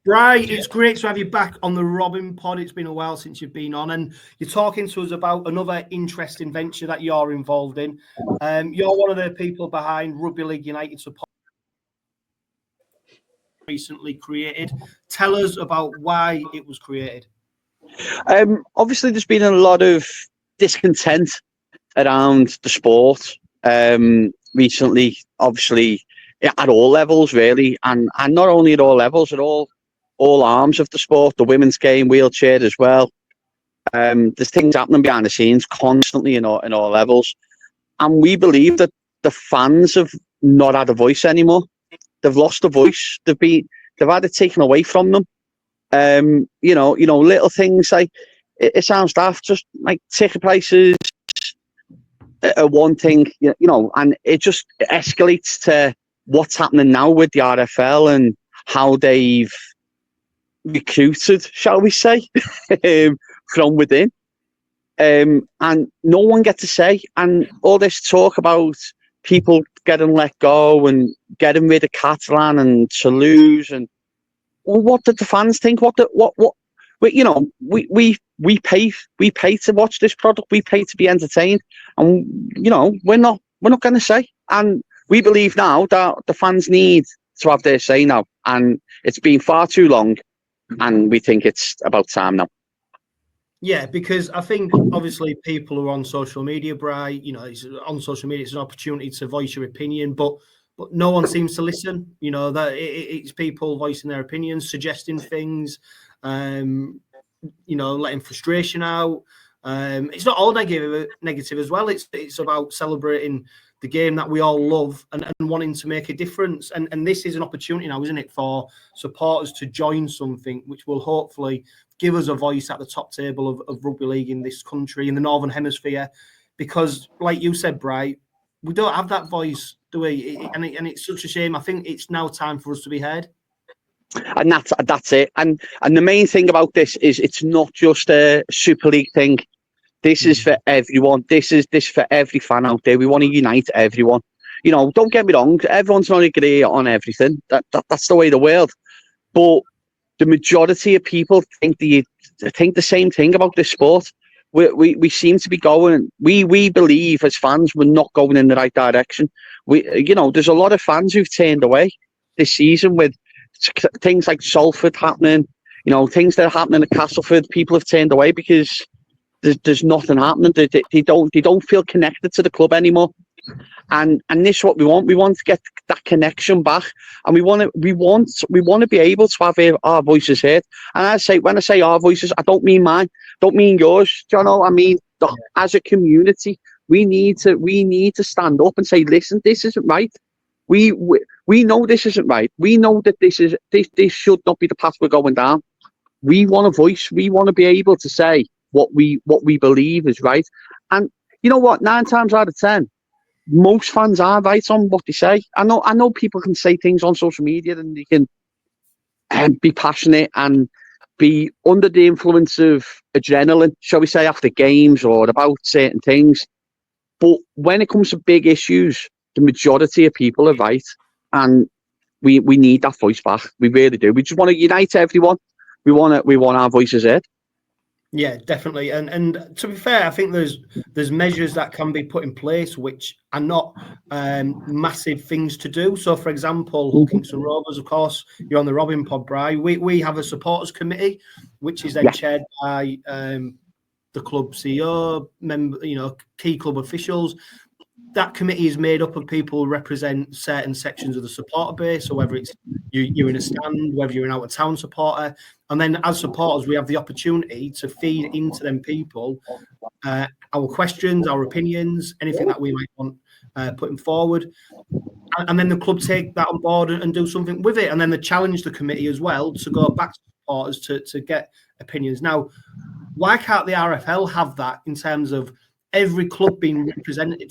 Right, it's great to have you back on the Robin Pod. It's been a while since you've been on, and you're talking to us about another interesting venture that you're involved in. You're one of the people behind Rugby League United support recently created. Tell us about why it was created. Obviously, there's been a lot of discontent around the sport recently, obviously at all levels, really, and not only at all levels, at all arms of the sport, the women's game, wheelchair as well. There's things happening behind the scenes constantly in all levels, and we believe that the fans have not had a voice anymore. They've lost a voice. They've had it taken away from them. Little things like it sounds daft, just like ticket prices are one thing, and it just escalates to what's happening now with the RFL and how they've recruited, shall we say, from within. And no one gets to say, and all this talk about people getting let go and getting rid of Catalan and Toulouse, and what did the fans think? We pay to watch this product, we pay to be entertained, and we're not going to say. And we believe now that the fans need to have their say now, and it's been far too long, and we think it's about time now. Yeah, because I think obviously people are on social media, Bri. You know, it's on social media. It's an opportunity to voice your opinion, but no one seems to listen. You know, that it's people voicing their opinions, suggesting things, you know, letting frustration out. It's not all negative as well. It's about celebrating the game that we all love and wanting to make a difference. And this is an opportunity now, isn't it, for supporters to join something which will hopefully give us a voice at the top table of rugby league in this country, in the Northern Hemisphere. Because, like you said, Bright, we don't have that voice, do we? And it's such a shame. I think it's now time for us to be heard. And that's it. And the main thing about this is it's not just a Super League thing. This is for everyone. This for every fan out there. We want to unite everyone. You know, don't get me wrong. Everyone's not agree on everything. That's the way of the world. But the majority of people think the same thing about this sport. We seem to be going. We believe as fans we're not going in the right direction. You know, there's a lot of fans who've turned away this season with things like Salford happening. You know, things that are happening at Castleford. People have turned away because there's nothing happening. They don't feel connected to the club anymore. And this is what we want. We want to get that connection back, and we want to be able to have our voices heard. And when I say our voices, I don't mean mine, don't mean yours. Do you know? I mean, as a community, we need to stand up and say, listen, this isn't right. We know this isn't right. We know that this should not be the path we're going down. We want a voice. We want to be able to say what we believe is right. And you know what? 9 times out of 10. Most fans are right on what they say. I know people can say things on social media and they can be passionate and be under the influence of adrenaline, shall we say, after games or about certain things. But when it comes to big issues, the majority of people are right, and we need that voice back. We really do. We just want to unite everyone. We want our voices heard. Yeah, definitely. And to be fair, I think there's measures that can be put in place which are not massive things to do. So, for example, Kingston Rovers, of course, you're on the Robin Pod, Bri. We have a supporters committee, which is then chaired by the club CEO, key club officials. That committee is made up of people who represent certain sections of the supporter base. So whether it's you're in a stand, whether you're an out-of-town supporter. And then as supporters, we have the opportunity to feed into them people our questions, our opinions, anything that we might want putting forward. And then the club take that on board and do something with it. And then they challenge the committee as well to go back to supporters to get opinions. Now, why can't the RFL have that in terms of every club being represented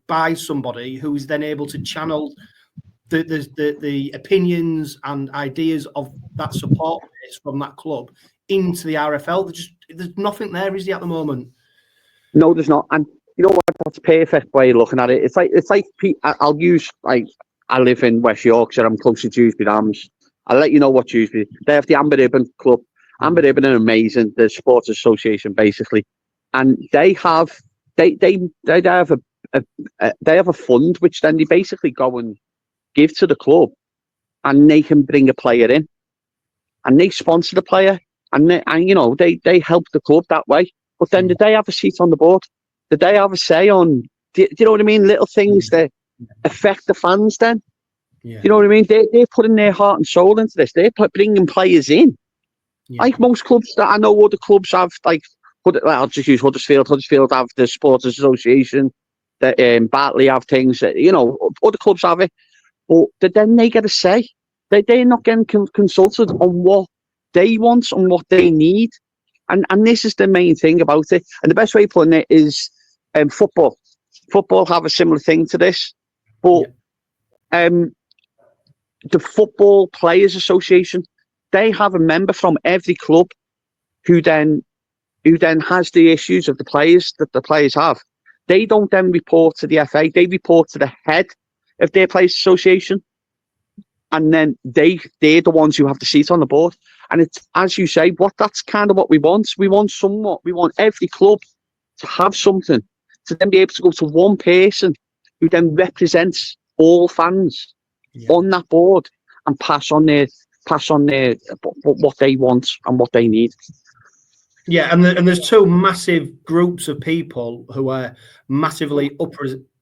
by somebody who is then able to channel the opinions and ideas of that support base from that club into the RFL? There's nothing there, is there, at the moment? No, there's not. And you know what? That's a perfect way of looking at it. It's like I'll use, like, I live in West Yorkshire. I'm close to 𝗬𝗎𝗏𝗏. I'll let you know what 𝗬𝗎𝗏. They have the Amber Ribbon Club. Amber Ribbon are amazing. The sports association, basically, and they have a fund which then they basically go and give to the club, and they can bring a player in, and they sponsor the player, and they help the club that way. But then did they have a seat on the board? Did they have a say on? Do you know what I mean? Little things that affect the fans. Then, you know what I mean? They're putting their heart and soul into this. They're bringing players in, like most clubs that I know. Other clubs have, like, I'll just use Huddersfield. Huddersfield have the Supporters Association. That Bartley have things. Other clubs have it, but then they get a say. They're not getting consulted on what they want and what they need, and this is the main thing about it. And the best way of putting it is football. Football have a similar thing to this, but the Football Players Association, they have a member from every club who then has the issues of the players that the players have. They don't then report to the FA. They report to the head of their players association, and then they're the ones who have the seat on the board. And it's, as you say, that's kind of what we want. We want every club to have something, to then be able to go to one person who then represents all fans. on that board and pass on their what they want and what they need. Yeah, and there's two massive groups of people who are massively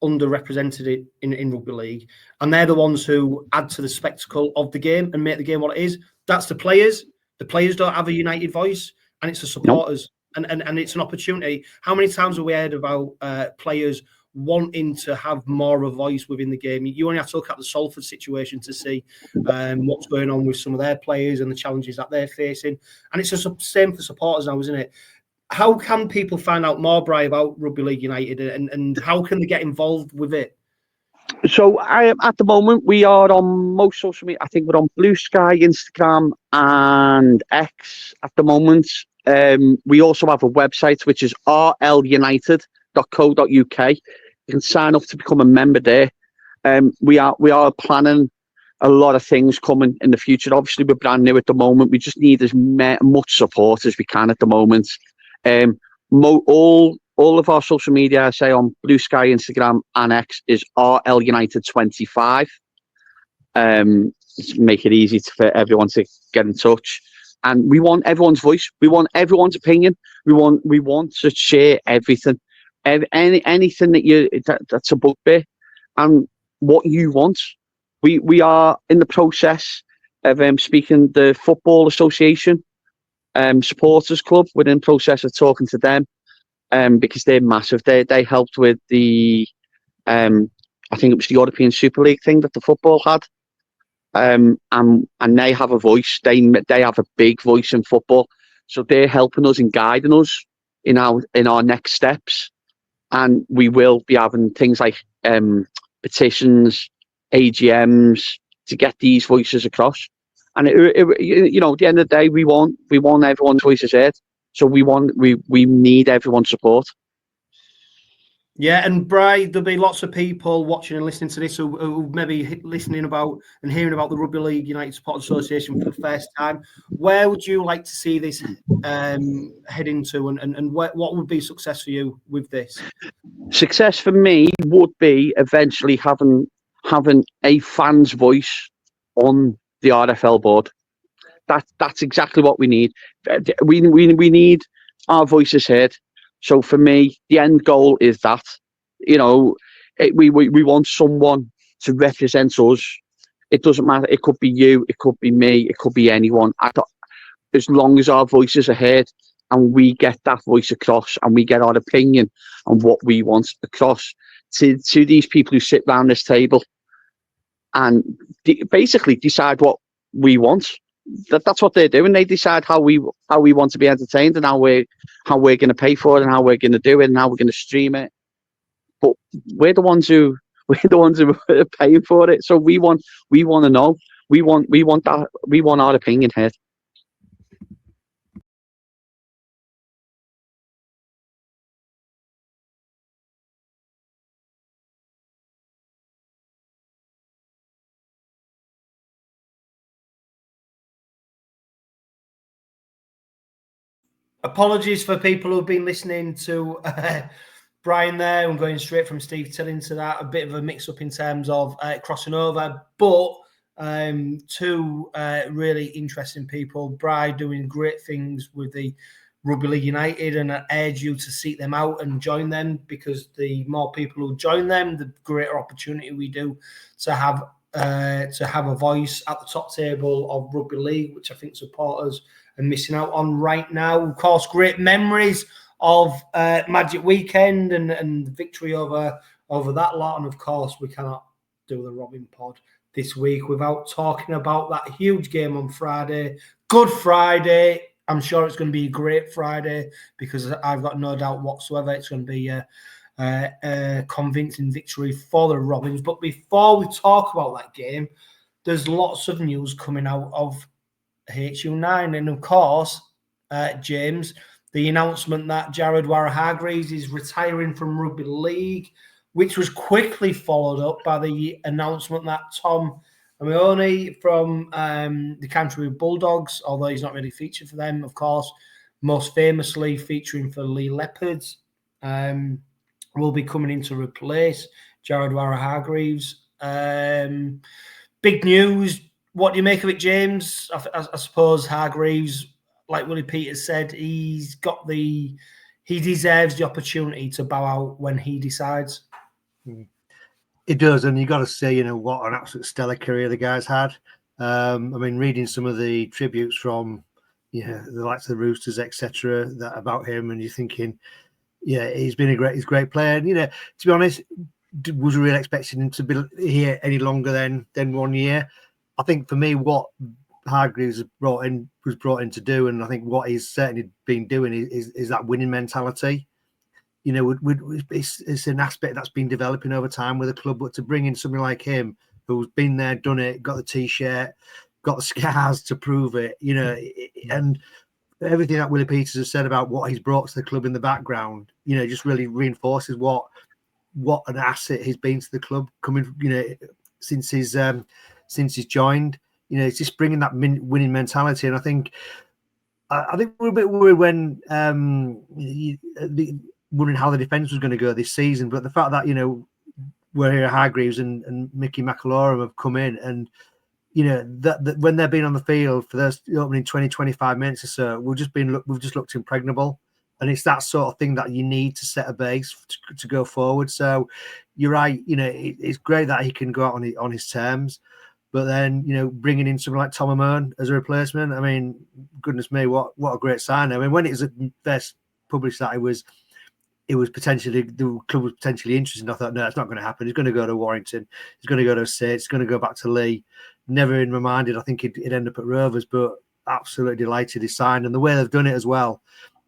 underrepresented in rugby league, and they're the ones who add to the spectacle of the game and make the game what it is. That's the players. The players don't have a united voice, and it's the supporters. Nope. And it's an opportunity. How many times have we heard about players wanting to have more of a voice within the game? You only have to look at the Salford situation to see what's going on with some of their players and the challenges that they're facing. And it's the same for supporters now, isn't it? How can people find out more, Brian, about Rugby League United, and how can they get involved with it? So at the moment, we are on most social media. I think we're on Blue Sky, Instagram and X at the moment. We also have a website, which is 𝗲𝘃𝗀𝗃𝗀𝗀.co.uk. You can sign up to become a member there. We are planning a lot of things coming in the future. Obviously, we're brand new at the moment. We just need as much support as we can at the moment. All of our social media, I say on Blue Sky, Instagram and X, is 𝗲𝘃𝗀𝗃𝗀𝗴𝗲𝗀. Make it easy for everyone to get in touch. And we want everyone's voice. We want everyone's opinion. We want to share everything. Anything that's a bugbear and what you want. We are in the process of speaking the Football Association supporters club. We're in the process of talking to them because they're massive. They helped with the I think it was the European Super League thing that the football had. And they have a voice. They have a big voice in football. So they're helping us and guiding us in our next steps. And we will be having things like petitions, AGMs to get these voices across. And at the end of the day, we want everyone's voices heard. So we need everyone's support. Yeah, and Bri, there'll be lots of people watching and listening to this who maybe listening about and hearing about the Rugby League United Support Association for the first time. Where would you like to see this head into, and what would be success for you with this? Success for me would be eventually having a fan's voice on the RFL board. That's exactly what we need. We need our voices heard. So for me, the end goal is that, we want someone to represent us. It doesn't matter. It could be you, it could be me, it could be anyone. As long as our voices are heard and we get that voice across and we get our opinion on what we want across to these people who sit around this table and basically decide what we want. That's what they're doing. They decide how we want to be entertained and how we're going to pay for it and how we're going to do it and how we're going to stream it. But we're the ones who are paying for it. So we want to know. We want our opinion heard. Apologies for people who've been listening to Brian there and going straight from Steve Till into that. A bit of a mix-up in terms of crossing over. But two really interesting people. Brian doing great things with the Rugby League United, and I urge you to seek them out and join them, because the more people who join them, the greater opportunity we do to have a voice at the top table of rugby league, which I think supporters are missing out on right now. Of course, great memories of Magic Weekend and the victory over that lot. And of course, we cannot do the Robin Pod this week without talking about that huge game on Friday. Good Friday. I'm sure it's going to be a great Friday, because I've got no doubt whatsoever it's going to be a convincing victory for the Robins. But before we talk about that game, there's lots of news coming out of HU9. And of course, James, the announcement that Jared Waera-Hargreaves is retiring from Rugby League, which was quickly followed up by the announcement that Tom Amone from the Canterbury Bulldogs, although he's not really featured for them, of course, most famously featuring for Leigh Leopards, will be coming in to replace Jared Waera-Hargreaves. big news. What do you make of it, James? I suppose Hargreaves, like Willie Peters said, he deserves the opportunity to bow out when he decides. It does, and you got to say, what an absolute stellar career the guy's had. I mean, reading some of the tributes from, the likes of the Roosters, etc., that about him, and you're thinking, yeah, he's been a great player. And, to be honest, was really expecting him to be here any longer than 1 year. I think for me, what Hargreaves was brought in to do, and I think what he's certainly been doing is that winning mentality. It's an aspect that's been developing over time with the club, but to bring in somebody like him who's been there, done it, got the T-shirt, got the scars to prove it, and everything that Willie Peters has said about what he's brought to the club in the background, just really reinforces what an asset he's been to the club coming, since he's joined. It's just bringing that winning mentality, and I think we're a bit worried when wondering how the defence was going to go this season, but the fact that Waera-Hargreaves and Mickey McIlorum have come in, and that when they've been on the field for those opening 20-25 minutes or so, we've just looked impregnable, and it's that sort of thing that you need to set a base to go forward. So you're right, it's great that he can go out on his terms, but then bringing in someone like Tom Amone as a replacement, I mean, goodness me, what a great sign. I mean, when it was first published that it was potentially, the club was potentially interested, I thought, no, it's not going to happen. He's going to go to Warrington. He's going to go to 𝗬𝗂𝗧. He's going to go back to Leigh. Never in my mind did I think he'd end up at Rovers, but absolutely delighted he signed. And the way they've done it as well,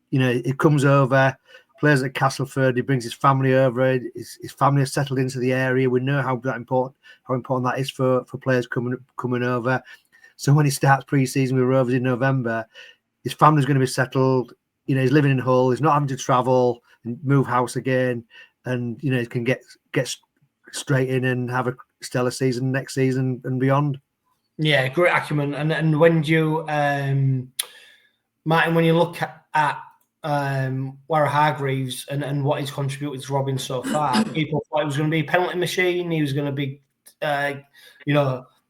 he comes over, plays at Castleford. He brings his family over. His family has settled into the area. We know how important that is for players coming over. So when he starts pre-season with Rovers in November, his family's going to be settled. He's living in Hull. He's not having to travel and move house again, and he can get straight in and have a stellar season next season and beyond. Yeah, great acumen. And when you Martin, when you look at Waera-Hargreaves and what he's contributed to Robin so far, people thought he was going to be a penalty machine. He was going to be,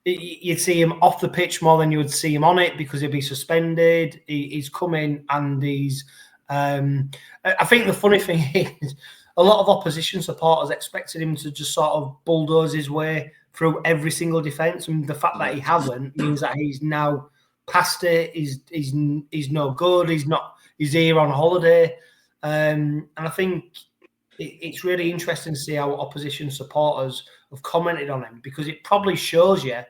you'd see him off the pitch more than you would see him on it because he'd be suspended. He's come in and he's. I think the funny thing is, a lot of opposition supporters expected him to just sort of bulldoze his way through every single defence, and the fact that he hasn't means that he's now past it. He's no good. He's here on holiday, and I think it's really interesting to see how opposition supporters have commented on him, because it probably shows you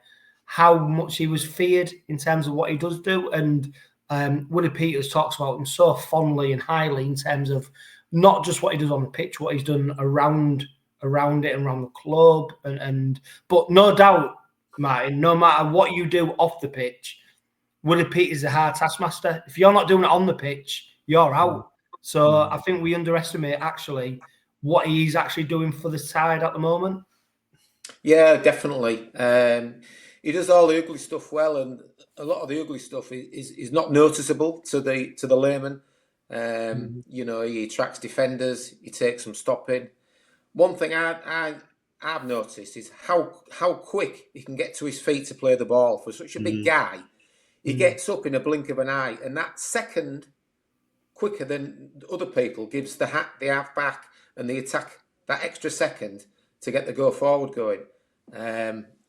how much he was feared in terms of what he does do. And Willie Peters talks about him so fondly and highly in terms of not just what he does on the pitch, what he's done around it and around the club. But no doubt, Martin, no matter what you do off the pitch, Willie Peters is a hard taskmaster. If you're not doing it on the pitch, you're out. So I think we underestimate actually what he's actually doing for the side at the moment. Yeah, definitely. He does all the ugly stuff well, and a lot of the ugly stuff is not noticeable to the layman. He attracts defenders. He takes some stopping. One thing I've noticed is how quick he can get to his feet to play the ball. For such a big guy, he gets up in a blink of an eye, and that second quicker than other people gives the half back and the attack that extra second to get the go forward going.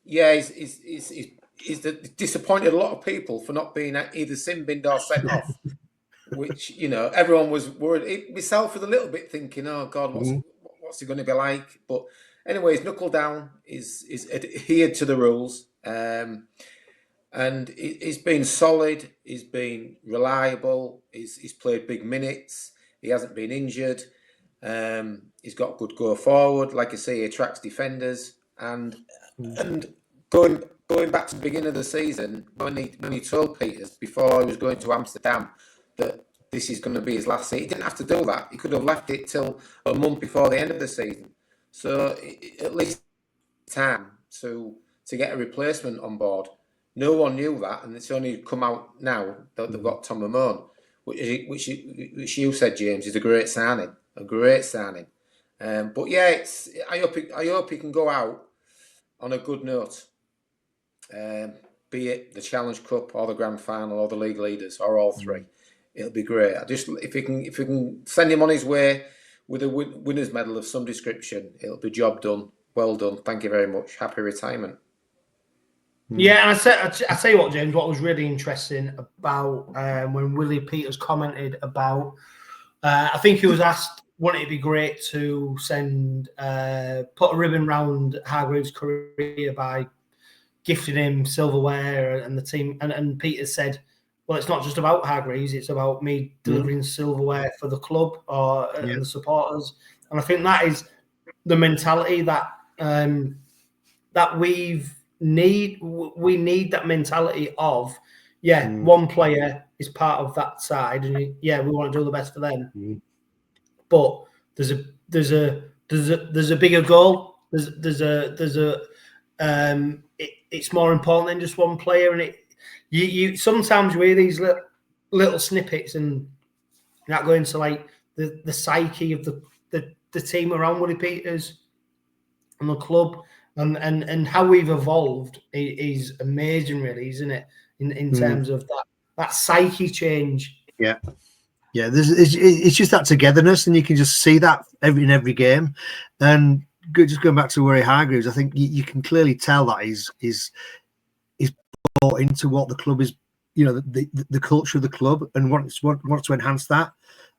He's disappointed a lot of people for not being either sin-binned or sent off, which everyone was worried. Myself was a little bit thinking, oh God, what's he going to be like? But anyway, he's knuckled down, is adhered to the rules, and he's been solid. He's been reliable. He's played big minutes. He hasn't been injured. He's got good go forward. Like I say, he attracts defenders. And going back to the beginning of the season, when he told Peters before he was going to Amsterdam that this is going to be his last season, he didn't have to do that. He could have left it till a month before the end of the season. So at least time to get a replacement on board. No one knew that, and it's only come out now that they've got Tom Amone, which you said, James, is a great signing. But yeah, I hope he can go out on a good note. be it the Challenge Cup or the Grand Final or the league leaders or all three. It'll be great. If we can send him on his way with a winner's medal of some description, it'll be job done. Well done. Thank you very much. Happy retirement. Yeah, and I tell you what, James, what was really interesting about when Willie Peters commented about, I think he was asked, wouldn't it be great to send, put a ribbon round Hargreaves' career by gifting him silverware and the team, and Peters said, well, it's not just about Hargreaves, it's about me delivering silverware for the club or and the supporters. And I think that is the mentality that that we need that mentality of, one player is part of that side, and we want to do the best for them. But there's a bigger goal. It's more important than just one player, and you sometimes you hear these little snippets and that go into like the psyche of the team around Willie Peters and the club, and how we've evolved is amazing, really, isn't it? In terms of that psyche change. Yeah, it's just that togetherness, and you can just see that in every game. And just going back to Waera-Hargreaves, I think you can clearly tell that he's bought into what the club is, the culture of the club, and wants to enhance that.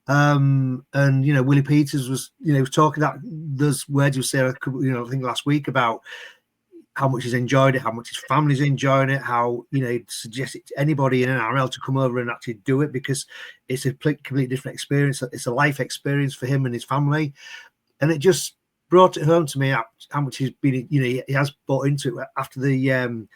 And Willie Peters was talking that those words you said, I think last week, about how much he's enjoyed it, how much his family's enjoying it, how he'd suggest it to anybody in NRL to come over and actually do it, because it's a completely different experience. It's a life experience for him and his family, and it just brought it home to me how much he's been, he has bought into it after the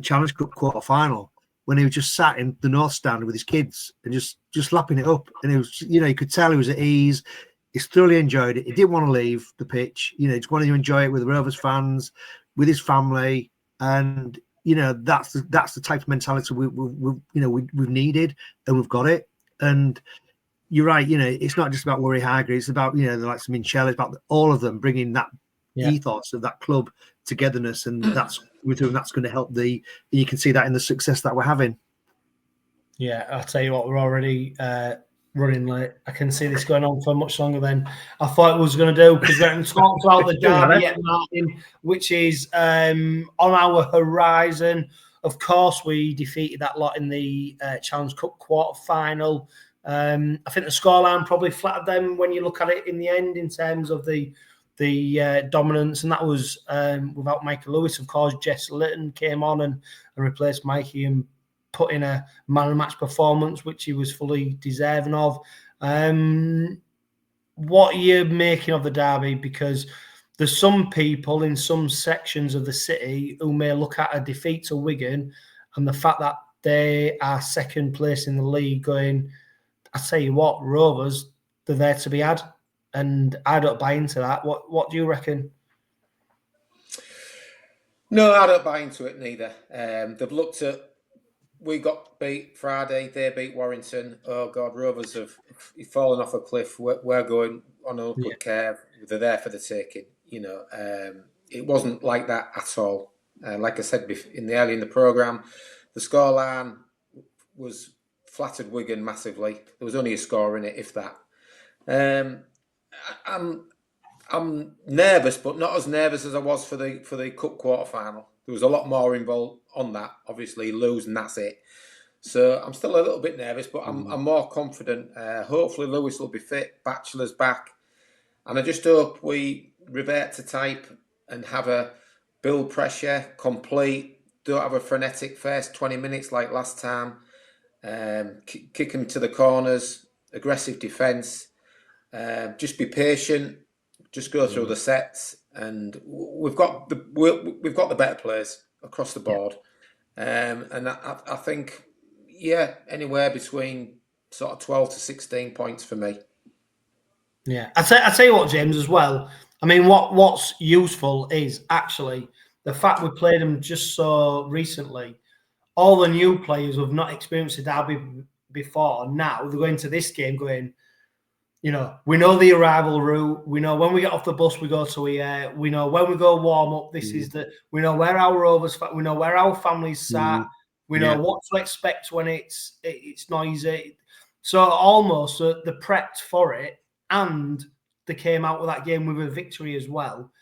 Challenge Cup quarter final, when he was just sat in the North Stand with his kids and just lapping it up. And it was, you could tell he was at ease. He's thoroughly enjoyed it. He didn't want to leave the pitch. He just wanted to enjoy it with the Rovers fans, with his family. And, that's the type of mentality we've needed, and we've got it. And you're right. It's not just about Waera-Hargreaves. It's about, the likes of Minchella. It's about all of them bringing that ethos of that club togetherness, and that's going to help you can see that in the success that we're having. Yeah, I'll tell you what, we're already running late. I can see this going on for much longer than I thought it was going to do, because we're going to talk about the derby yet, Martin, which is on our horizon. Of course, we defeated that lot in the Challenge Cup quarter final. I think the scoreline probably flattered them when you look at it in the end, in terms of the dominance, and that was without Michael Lewis. Of course, Jess Litton came on and replaced Mikey and put in a man of the match performance, which he was fully deserving of. What are you making of the derby? Because there's some people in some sections of the city who may look at a defeat to Wigan and the fact that they are second place in the league going, I tell you what, Rovers, they're there to be had. And I don't buy into that. What do you reckon? No, I don't buy into it neither. They've looked at, we got beat Friday, they beat Warrington. Oh God, Rovers have fallen off a cliff. We're going on an upward curve. They're there for the taking. It wasn't like that at all. Like I said early in the programme, the scoreline was flattered Wigan massively. There was only a score in it, if that. I'm nervous, but not as nervous as I was for the cup quarter final. There was a lot more involved on that. Obviously, lose and that's it. So I'm still a little bit nervous, but I'm more confident. Hopefully, Lewis will be fit. Batchelor's back, and I just hope we revert to type and have a build pressure, complete. Don't have a frenetic first 20 minutes like last time. Kick them to the corners. Aggressive defence. Just be patient. Just go through the sets, and we've got the better players across the board. And I think, anywhere between sort of 12 to 16 points for me. Yeah, I tell you what, James, as well. I mean, what's useful is actually the fact we played them just so recently. All the new players who have not experienced a derby before, now they're going to this game going, you know, we know the arrival route. We know when we get off the bus, we go to here. We know when we go warm up, this is the. We know where our rovers. We know where our families sat. We know what to expect when it's noisy. So almost they prepped for it, and they came out with that game with a victory as well.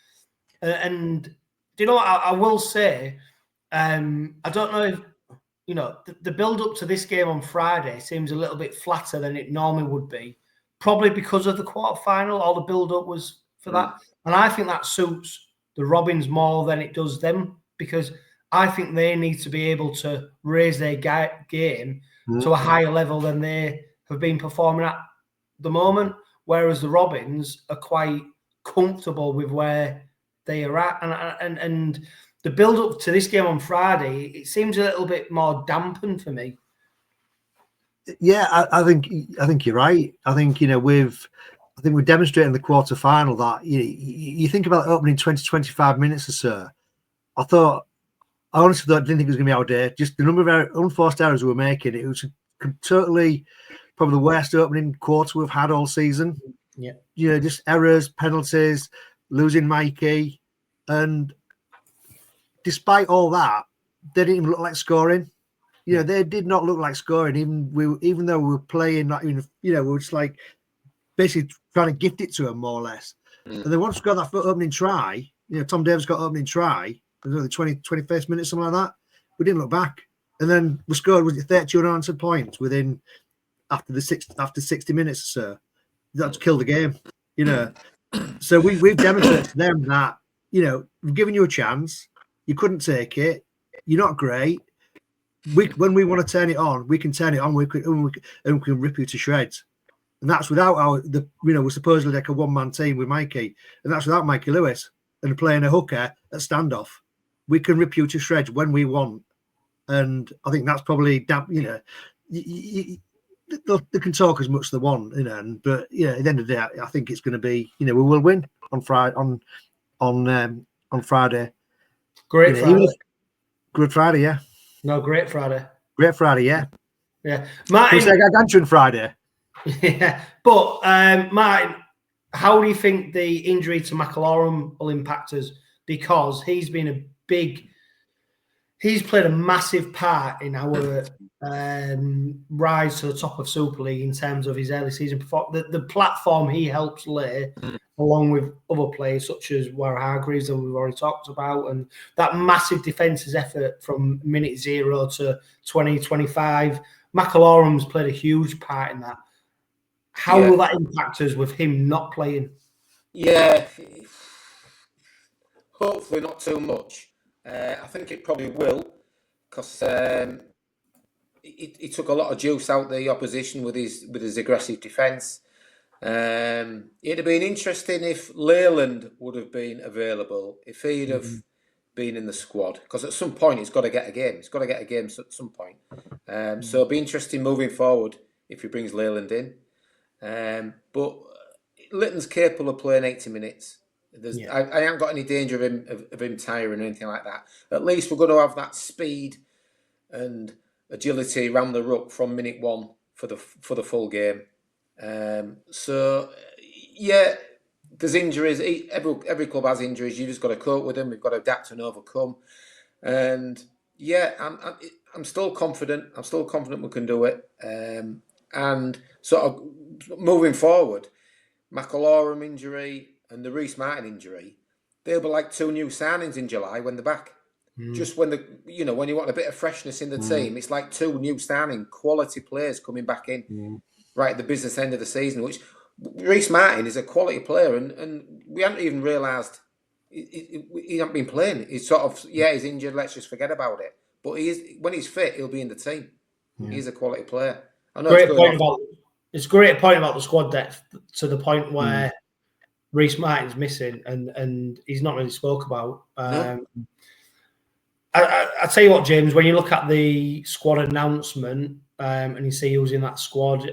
And you know what I will say? I don't know if you know the build up to this game on Friday seems a little bit flatter than it normally would be. Probably because of the quarterfinal, all the build-up was for that. And I think that suits the Robins more than it does them, because I think they need to be able to raise their game to a higher level than they have been performing at the moment, whereas the Robins are quite comfortable with where they are at. And the build-up to this game on Friday, it seems a little bit more dampened for me. Yeah, I think you're right. I think we're demonstrating the quarter final that you think about opening 20-25 minutes or so. I honestly didn't think it was going to be our day. Just the number of unforced errors we were making. It was totally probably the worst opening quarter we've had all season. Yeah, just errors, penalties, losing Mikey, and despite all that, they didn't even look like scoring. They did not look like scoring, even though we were playing, we were just like basically trying to gift it to them more or less. And then once we got that opening try, Tom Davis got opening try, the 21st minute, something like that. We didn't look back, and then we scored with 32 unanswered points within after 60 minutes or so. That's killed the game, So we've demonstrated to them that we've given you a chance, you couldn't take it, you're not great. When we want to turn it on, we can turn it on. We can rip you to shreds, and that's without we're supposedly like a one-man team with Mikey, and that's without Mikey Lewis and playing a hooker at standoff. We can rip you to shreds when we want, and I think that's probably they can talk as much as they want, but at the end of the day, I think it's going to be we will win on Friday on Friday. Great Friday. Good Friday, yeah. No, Great Friday. Great Friday, yeah. Yeah. Martin. It's like Gargantuan Friday. Yeah. But, Martin, how do you think the injury to 𝗂𝗲𝗴𝗲 will impact us? Because he's played a massive part in our rise to the top of Super League in terms of his early season performance. The platform he helps lay, along with other players such as Waera-Hargreaves that we've already talked about, and that massive defensive effort from minute 0 to 20-25. 𝗂𝗲𝗴𝗲's played a huge part in that. How will that impact us with him not playing? Yeah, hopefully not too much. I think it probably will, because he took a lot of juice out the opposition with his aggressive defence. It'd have been interesting if Leyland would have been available, if he'd have been in the squad, because at some point he's got to get a game. He's got to get a game at some point. So it'll be interesting moving forward if he brings Leyland in. But Litton's capable of playing 80 minutes. I haven't got any danger of him tiring or anything like that. At least we're going to have that speed and agility around the ruck from minute 1 for the full game. So yeah, there's injuries. Every club has injuries. You just got to cope with them. We've got to adapt and overcome. And yeah, I'm still confident. I'm still confident we can do it. And sort of moving forward, 𝗂𝗲𝗴𝗲 injury and the Reece Martin injury, they'll be like 2 new signings in July when they're back. Just when when you want a bit of freshness in the team, it's like 2 new signing quality players coming back in right at the business end of the season. Which Reece Martin is a quality player, and we haven't even realised he hasn't been playing. He's sort of he's injured. Let's just forget about it. But when he's fit, he'll be in the team. He's a quality player. I know it's a great point about the squad depth, to the point where Reece Martin's missing and he's not really spoke about. No. I tell you what, James, when you look at the squad announcement and you see who's in that squad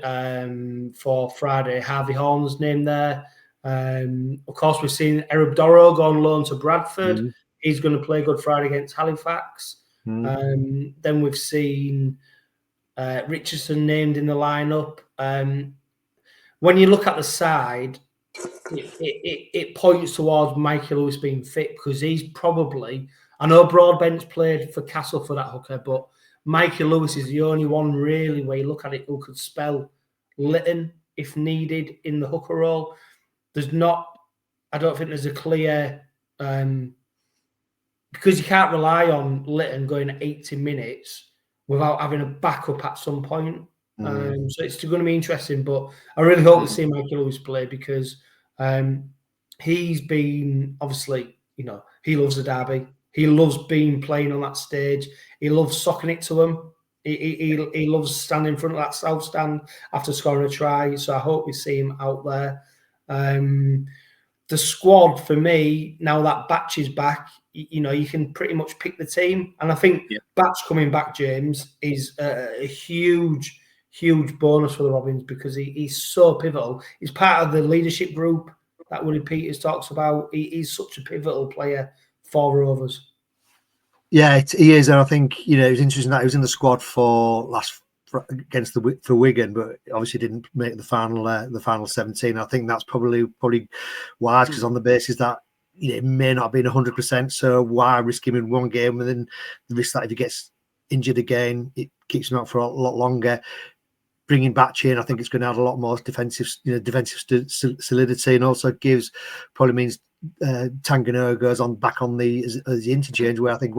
for Friday, Harvey Horn's name there. Of course, we've seen Ewubedoro go on loan to Bradford. He's going to play Good Friday against Halifax. Then we've seen Richardson named in the lineup. when you look at the side, it points towards Mikey Lewis being fit, because he's probably, I know Broadbent's played for Castle for that hooker, but Mikey Lewis is the only one really where you look at it who could spell Lytton if needed in the hooker role. There's not, I don't think there's a clear, because you can't rely on Lytton going 80 minutes without having a backup at some point. So it's going to be interesting, but I really hope to see Mikey Lewis play, because he's been, obviously, you know, he loves the derby. He loves playing on that stage. He loves socking it to him. He loves standing in front of that south stand after scoring a try. So I hope we see him out there. The squad, for me, now that Batch is back, you know, you can pretty much pick the team. And I think Batch coming back, James, is a huge bonus for the Robins, because he's so pivotal. He's part of the leadership group that Willie Peters talks about. He's such a pivotal player for Rovers. Yeah, he is, and I think, you know, it was interesting that he was in the squad for for Wigan, but obviously didn't make the final 17. I think that's probably wise, because on the basis that, you know, it may not have been 100%. So why risk him in one game, and then the risk that if he gets injured again, it keeps him out for a lot longer. Bringing Batch in, I think it's going to add a lot more defensive solidity, and also probably means Tanganoa goes back on as the interchange, where I think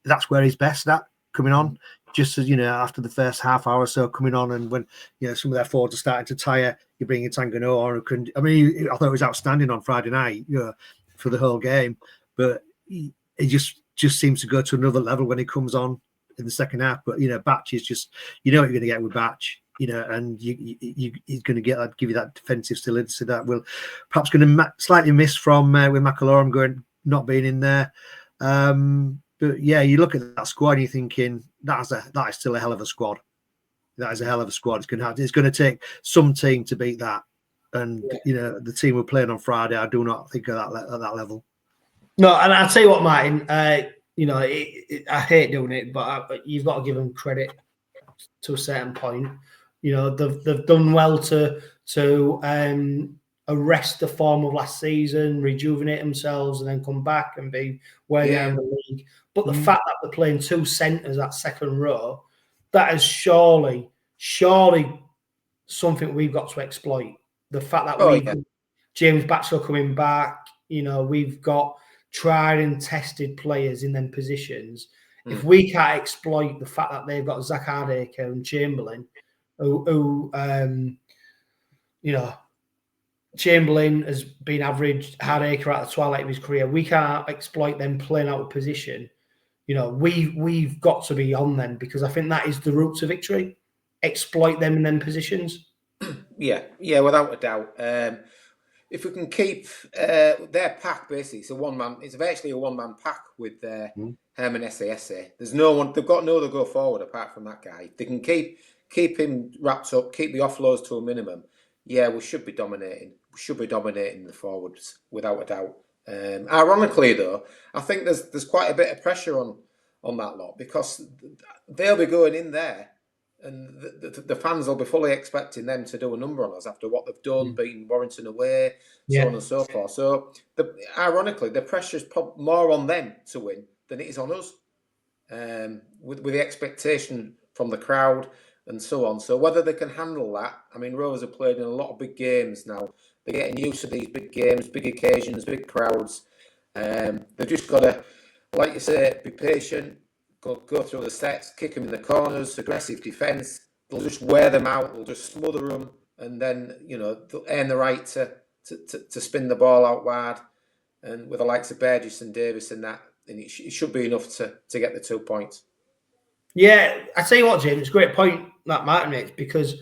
that's where he's best at, coming on, just as, you know, after the first half hour or so, coming on, and when, you know, some of their forwards are starting to tire, you bring in Tanganoa. I mean, I thought it was outstanding on Friday night, you know, for the whole game, but he just seems to go to another level when he comes on in the second half. But, you know, Batch is just, you know what you're going to get with Batch. You know, and he's going to give you that defensive solidity that will perhaps going to slightly miss from with McIlroy not being in there. But yeah, you look at that squad and you're thinking that is still a hell of a squad. That is a hell of a squad. It's going to take some team to beat that, and you know, the team we're playing on Friday, I do not think at that level. No, and I'll tell you what, Martin. You know, I hate doing it, but you've got to give them credit to a certain point. You know, they've done well to arrest the form of last season, rejuvenate themselves, and then come back and be where they are in the league. But the fact that they're playing two centres at second row, that is surely something we've got to exploit. The fact that we've got James Batchelor coming back, you know, we've got tried and tested players in them positions. If we can't exploit the fact that they've got Zach Hardacre and Chamberlain, who you know, Chamberlain has been average, Hardacre at the twilight of his career. We can't exploit them playing out of position. You know, we've got to be on them, because I think that is the route to victory. Exploit them in them positions. Yeah, without a doubt. If we can keep their pack, basically, it's virtually a one-man pack with Herman Esse. There's no one, they've got no other go forward apart from that guy. If they can keep him wrapped up, keep the offloads to a minimum, yeah, we should be dominating. We should be dominating the forwards, without a doubt. Ironically, though, I think there's quite a bit of pressure on that lot, because they'll be going in there, and the fans will be fully expecting them to do a number on us after what they've done, beating Warrington away, so on and so forth. So, ironically, the pressure's more on them to win than it is on us, with the expectation from the crowd and so on. So whether they can handle that, I mean, Rovers have played in a lot of big games now. They're getting used to these big games, big occasions, big crowds. They've just got to, like you say, be patient, go through the sets, kick them in the corners, aggressive defence. They'll just wear them out, they'll just smother them, and then, you know, they'll earn the right to spin the ball out wide. And with the likes of Burgess and Davis and that, and it should be enough to get the 2 points. Yeah, I tell you what, James, it's a great point that Martin makes, because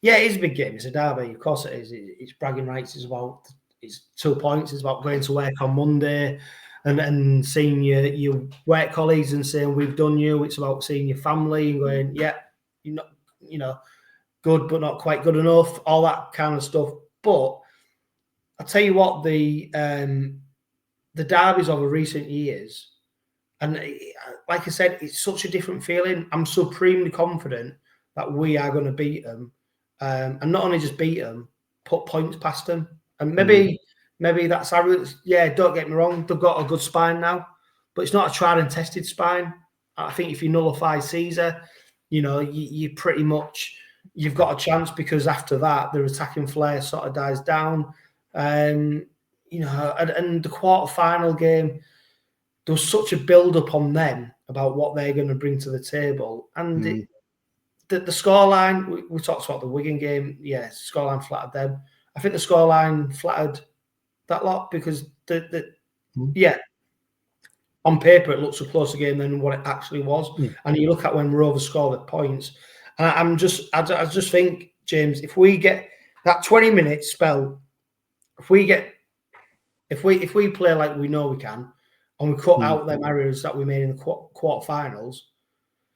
yeah, it is a big game. It's a derby, of course it is. It's bragging rights. It's 2 points. It's about going to work on Monday and seeing your work colleagues and saying we've done you. It's about seeing your family and going, yeah, you're not, you know, good but not quite good enough. All that kind of stuff. But I'll tell you what, the derbies over recent years. And like I said, it's such a different feeling. I'm supremely confident that we are going to beat them. And not only just beat them, put points past them. And maybe that's yeah. Don't get me wrong; they've got a good spine now, but it's not a tried and tested spine. I think if you nullify Caesar, you know, you pretty much you've got a chance, because after that their attacking flair sort of dies down. You know, and the quarter-final game, there was such a build-up on them about what they're going to bring to the table, and the scoreline. We talked about the Wigan game. Yeah, scoreline flattered them. I think the scoreline flattered that lot, because yeah, on paper it looks a closer game than what it actually was. And you look at when Rovers scored the points, and I just think, James, if we get that 20-minute spell, if we play like we know we can, and we cut out them errors that we made in the quarterfinals,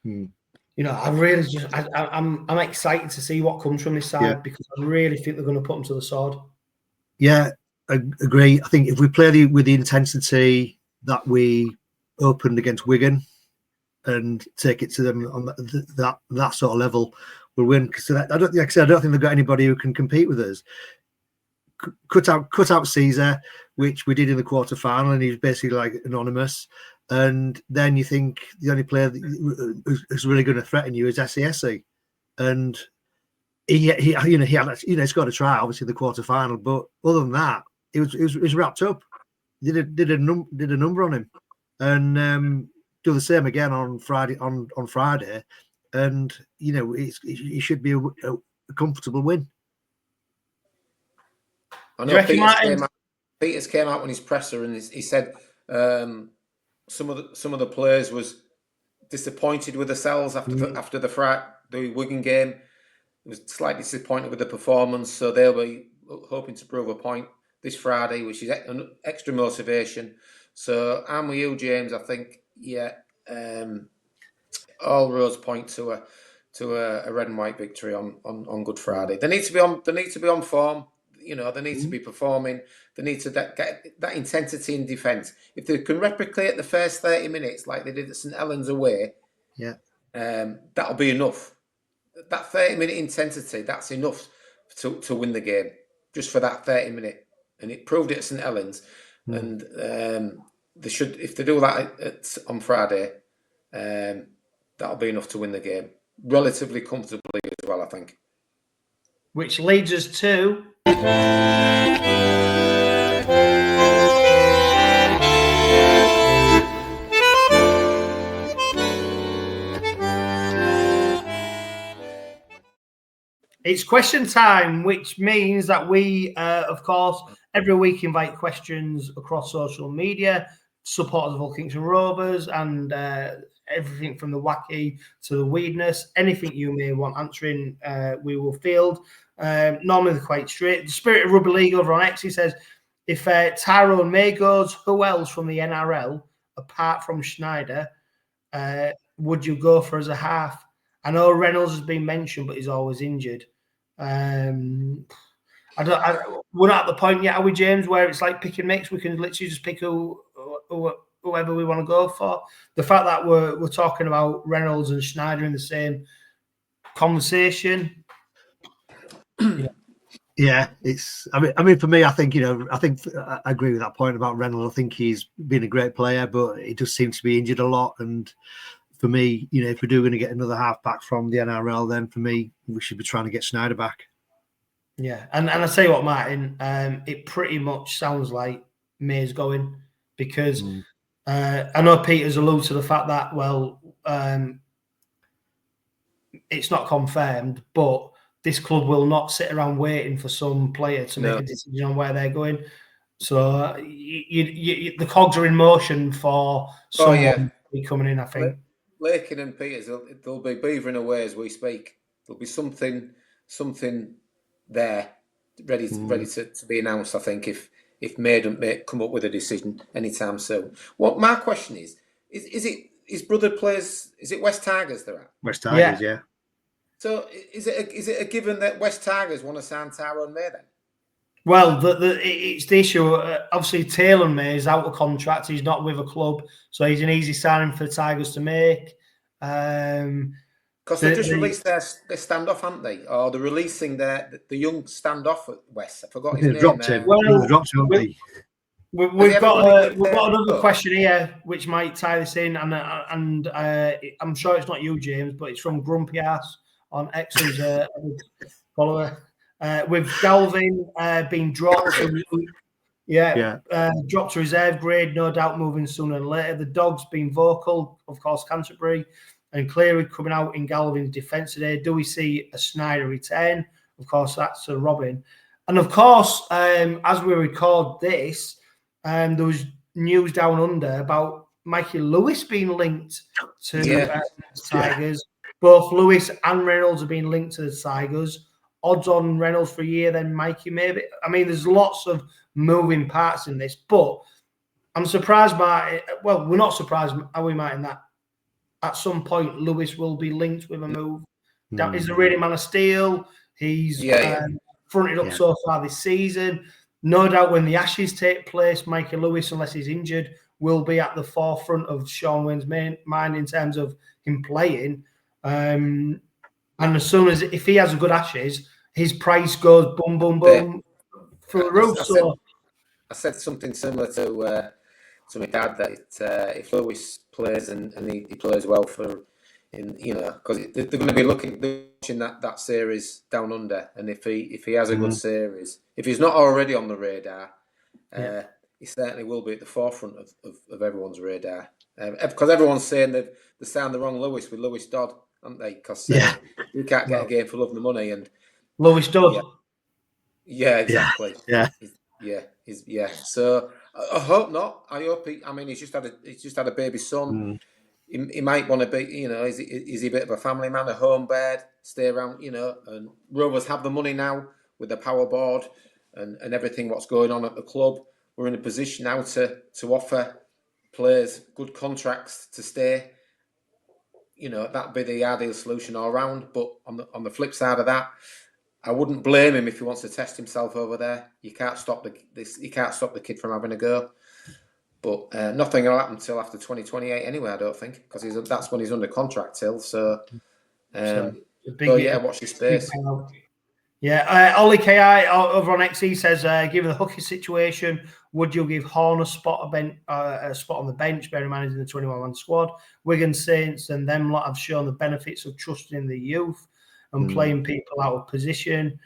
you know, I'm excited to see what comes from this side, because I really think they're going to put them to the sword. Yeah, I agree. I think if we play with the intensity that we opened against Wigan and take it to them on that sort of level, we'll win. Because I don't think they've got anybody who can compete with us. Cut out Caesar, which we did in the quarter-final, and he's basically like anonymous. And then you think the only player who's really going to threaten you is 𝘂𝗃𝗃𝗃, and he scored a try obviously in the quarter-final, but other than that, it was wrapped up. Did a number on him, and do the same again on Friday. On Friday, and you know it should be a comfortable win. I know Peters came out on his presser, and he said some of the players was disappointed with themselves after the Wigan game. He was slightly disappointed with the performance, so they'll be hoping to prove a point this Friday, which is an extra motivation. So I'm with you, James. I think all roads point to a red and white victory on Good Friday. They need to be on form. You know, they need to be performing. They need to get that intensity in defence. If they can replicate the first 30 minutes like they did at St Helens away, that'll be enough. That 30-minute intensity, that's enough to win the game, just for that 30-minute. And it proved it at St Helens. And they should, if they do that on Friday, that'll be enough to win the game relatively comfortably as well, I think. Which leads us to it's question time, which means that we, of course, every week invite questions across social media, supporters of Hull Kingston Rovers, and everything from the wacky to the weirdness, anything you may want answering, we will field. Normally they're quite straight. The Spirit of Rugby League over on X, he says, if Tyrone May goes, who else from the NRL, apart from Schneider, would you go for as a half? I know Reynolds has been mentioned, but he's always injured. We're not at the point yet, are we, James, where it's like pick and mix? We can literally just pick whoever we want to go for. The fact that we're talking about Reynolds and Schneider in the same conversation. Yeah, it's. I mean, for me, I think I agree with that point about Reynolds. I think he's been a great player, but he just seems to be injured a lot. And for me, if we do going to get another half back from the NRL, then for me, we should be trying to get Schneider back. Yeah, and I tell you what, Martin, it pretty much sounds like May's going, because I know Peter's alluded to the fact that it's not confirmed, but this club will not sit around waiting for some player to make a decision on where they're going. So the cogs are in motion for someone coming in, I think. Lakin and Peters, they'll be beavering away as we speak. There'll be something there ready to be announced, I think, if May don't come up with a decision anytime soon. What my question is it his brother plays, is it West Tigers they're at? West Tigers, yeah. So is it a given that West Tigers want to sign Tyrone May then? Well, it's the issue. Obviously, Tyrone May is out of contract. He's not with a club, so he's an easy signing for the Tigers to make. Because Because they've just released their standoff, haven't they? Or they're releasing the young standoff at West. I forgot his They've name. dropped him. Well, They've dropped him, haven't they? We've got another question here which might tie this in, and I'm sure it's not you, James, but it's from Grumpy Ass on X, who's a follower. With Galvin being dropped, dropped to reserve grade, no doubt moving sooner than later. The Dogs being vocal, of course, Canterbury, and Cleary coming out in Galvin's defence today. Do we see a Snyder return? Of course, that's a Robin. And of course, as we record this, there was news down under about Mikey Lewis being linked to the Tigers. Both Lewis and Reynolds have been linked to the Tigers. Odds on Reynolds for a year, then Mikey maybe. I mean, there's lots of moving parts in this, but I'm surprised by it. Well, we're not surprised, are we, Martin, that at some point Lewis will be linked with a move. That is a really man of steel. He's fronted up so far this season. No doubt when the Ashes take place, Mikey Lewis, unless he's injured, will be at the forefront of Sean Wayne's mind in terms of him playing. And as soon as, if he has a good Ashes, his price goes boom, boom, boom through the roof. I said something similar to my dad that if Lewis plays and he plays well for, because they're going to be watching that series down under, and if he has a good series, if he's not already on the radar, he certainly will be at the forefront of everyone's radar. Because everyone's saying that they signed the wrong Lewis with Lewis Dodd, aren't they? Because you can't get a game for love of the money, and Lewis Dodd. Yeah, exactly. Yeah. So I hope not. I hope he's just had a baby son. He might want to be, is he a bit of a family man, a home bird, stay around, and Rovers have the money now with the power board and everything what's going on at the club. We're in a position now to offer players good contracts to stay. That'd be the ideal solution all round. But on the flip side of that, I wouldn't blame him if he wants to test himself over there. You can't stop the kid from having a go. But nothing will happen until after 2028 anyway, I don't think, because that's when he's under contract till. So, watch your space. Yeah, Ollie KI over on XE says, given the hooky situation, would you give Horn a spot on the bench, bearing in mind he's in the 21-man squad? Wigan Saints and them lot have shown the benefits of trusting in the youth and playing people out of position,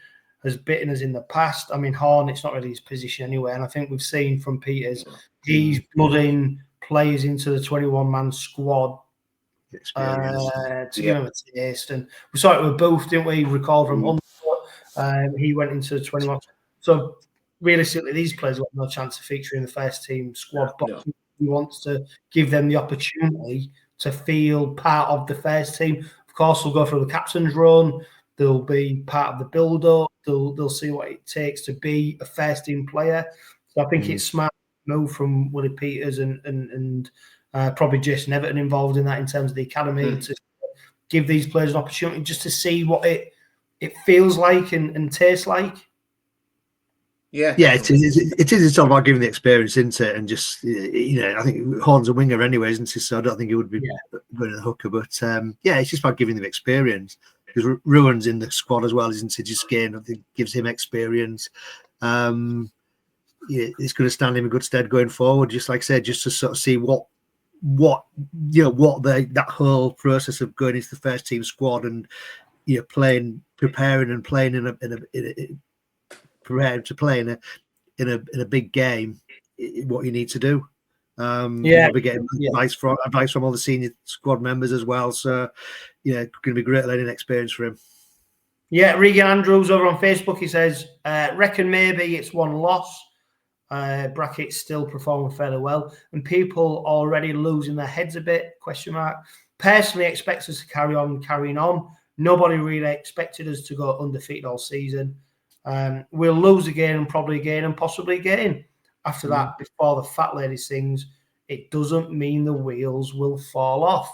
has bitten us in the past. I mean, Horn, it's not really his position anyway, and I think we've seen from Peters, he's blooding players into the 21-man squad to give him a taste. And we saw it with Booth, didn't we? Recalled from he went into the 21. So realistically, these players have got no chance of featuring in the first team squad, but he wants to give them the opportunity to feel part of the first team. Of course, they'll go through the captain's run. They'll be part of the build-up. They'll see what it takes to be a first team player. So I think it's smart move from Willie Peters and probably Jason Everton involved in that in terms of the academy to give these players an opportunity just to see what it feels like and tastes like. Yeah, it is. It's all about giving the experience into it, and just I think Horn's a winger anyway, isn't he? So I don't think he would be going to the hooker, but it's just about giving them experience. Because Ruan's in the squad as well, isn't he? Just I think gives him experience. It's going to stand him in good stead going forward. Just like I said, just to sort of see what that whole process of going into the first team squad and preparing and playing prepared to play in a big game, what you need to do. We're getting advice from all the senior squad members as well. So going to be a great learning experience for him. Yeah, Regan Andrews over on Facebook, he says, reckon maybe it's one loss. Brackets still performing fairly well, and people already losing their heads a bit, ? Personally expects us to carrying on. Nobody really expected us to go undefeated all season. We'll lose again and probably again and possibly again. After that, before the fat lady sings, it doesn't mean the wheels will fall off.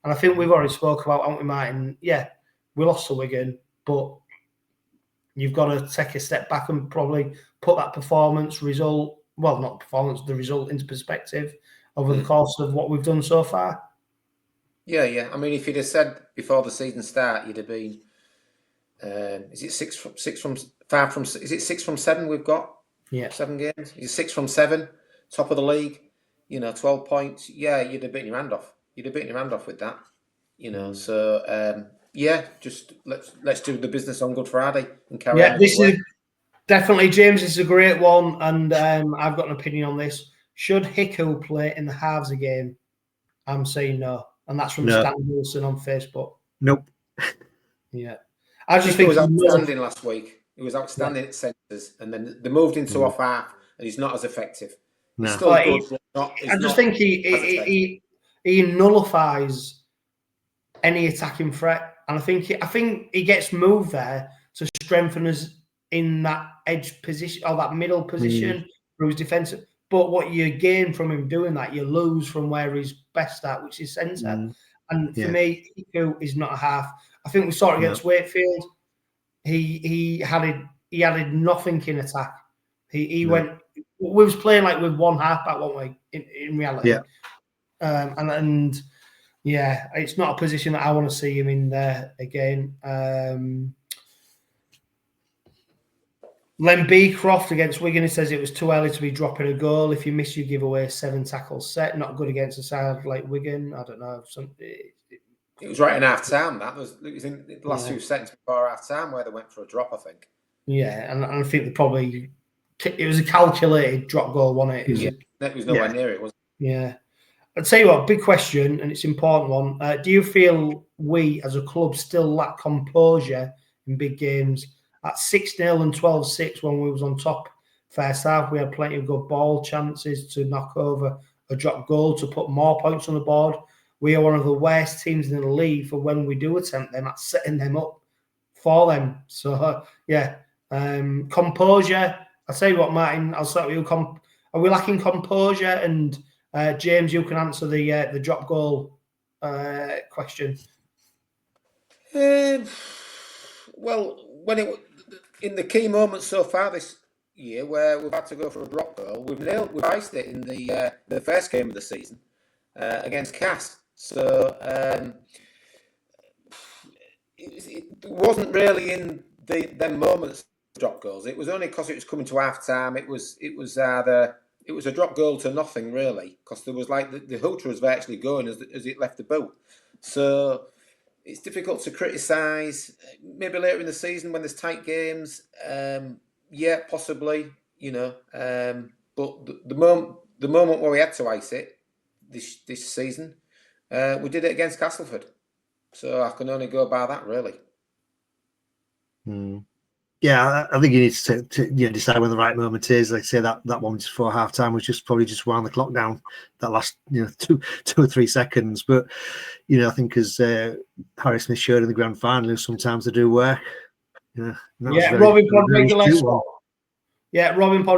And I think we've already spoke about, haven't we, Martin? Yeah, we lost to Wigan, but you've got to take a step back and probably put that the result into perspective over the course of what we've done so far. Yeah. I mean, if you'd have said before the season start, you'd have been. Is it six from 7 we've got? Yeah. 7 games. Is it 6 from 7? Top of the league. 12 points. Yeah, you'd have beaten your hand off. You'd have beaten your hand off with that. So yeah, just let's do the business on Good Friday and carry on. Yeah, this is definitely, James. This is a great one, and I've got an opinion on this. Should Hickel play in the halves again? I'm saying no, and that's from Stan Wilson on Facebook. Nope. Yeah, I just think think he was outstanding last week. He was outstanding at centres, and then they moved into off half, and he's not as effective. No. He's still good. I just think he nullifies any attacking threat, and I think he gets moved there to strengthen us in that edge position or that middle position for his defensive. But what you gain from him doing that, you lose from where he's best at, which is centre. And for me, Hiku is not a half. I think we saw it against Wakefield. He added nothing in attack. He went. We was playing like with one half back, weren't we? In reality, yeah. And yeah, it's not a position that I want to see him in there again. Len Beecroft against Wigan, he says it was too early to be dropping a goal. If you miss, you give away 7 tackles set. Not good against a side like Wigan. I don't know. It was right in half time. It was in the last few seconds before half time where they went for a drop, I think. Yeah, and I think it was a calculated drop goal, wasn't it? It was nowhere near it, was it? Yeah. I'd tell you what, big question, and it's an important one. Do you feel we as a club still lack composure in big games? At 6-0 and 12-6 when we was on top first half, we had plenty of good ball chances to knock over a drop goal to put more points on the board. We are one of the worst teams in the league for when we do attempt them at setting them up for them. So, yeah, composure. I'll tell you what, Martin, I'll start with you. Are we lacking composure? And James, you can answer the drop goal question. Well, in the key moments so far this year where we've had to go for a drop goal, we've iced it in the first game of the season against Cass. So it wasn't really in them moments drop goals. It was only because it was coming to half time. It was a drop goal to nothing really, because there was like the Hulter was virtually going as it left the boot. So it's difficult to criticise. Maybe later in the season when there's tight games, yeah, possibly, But the moment where we had to ice it this season, we did it against Castleford. So I can only go by that, really. Yeah, I think you need to decide when the right moment is. Like I say, that one just before half time was probably just wound the clock down that last 2 or 3 seconds. But I think as Harry Smith showed in the grand final, sometimes they do work. Robin Pod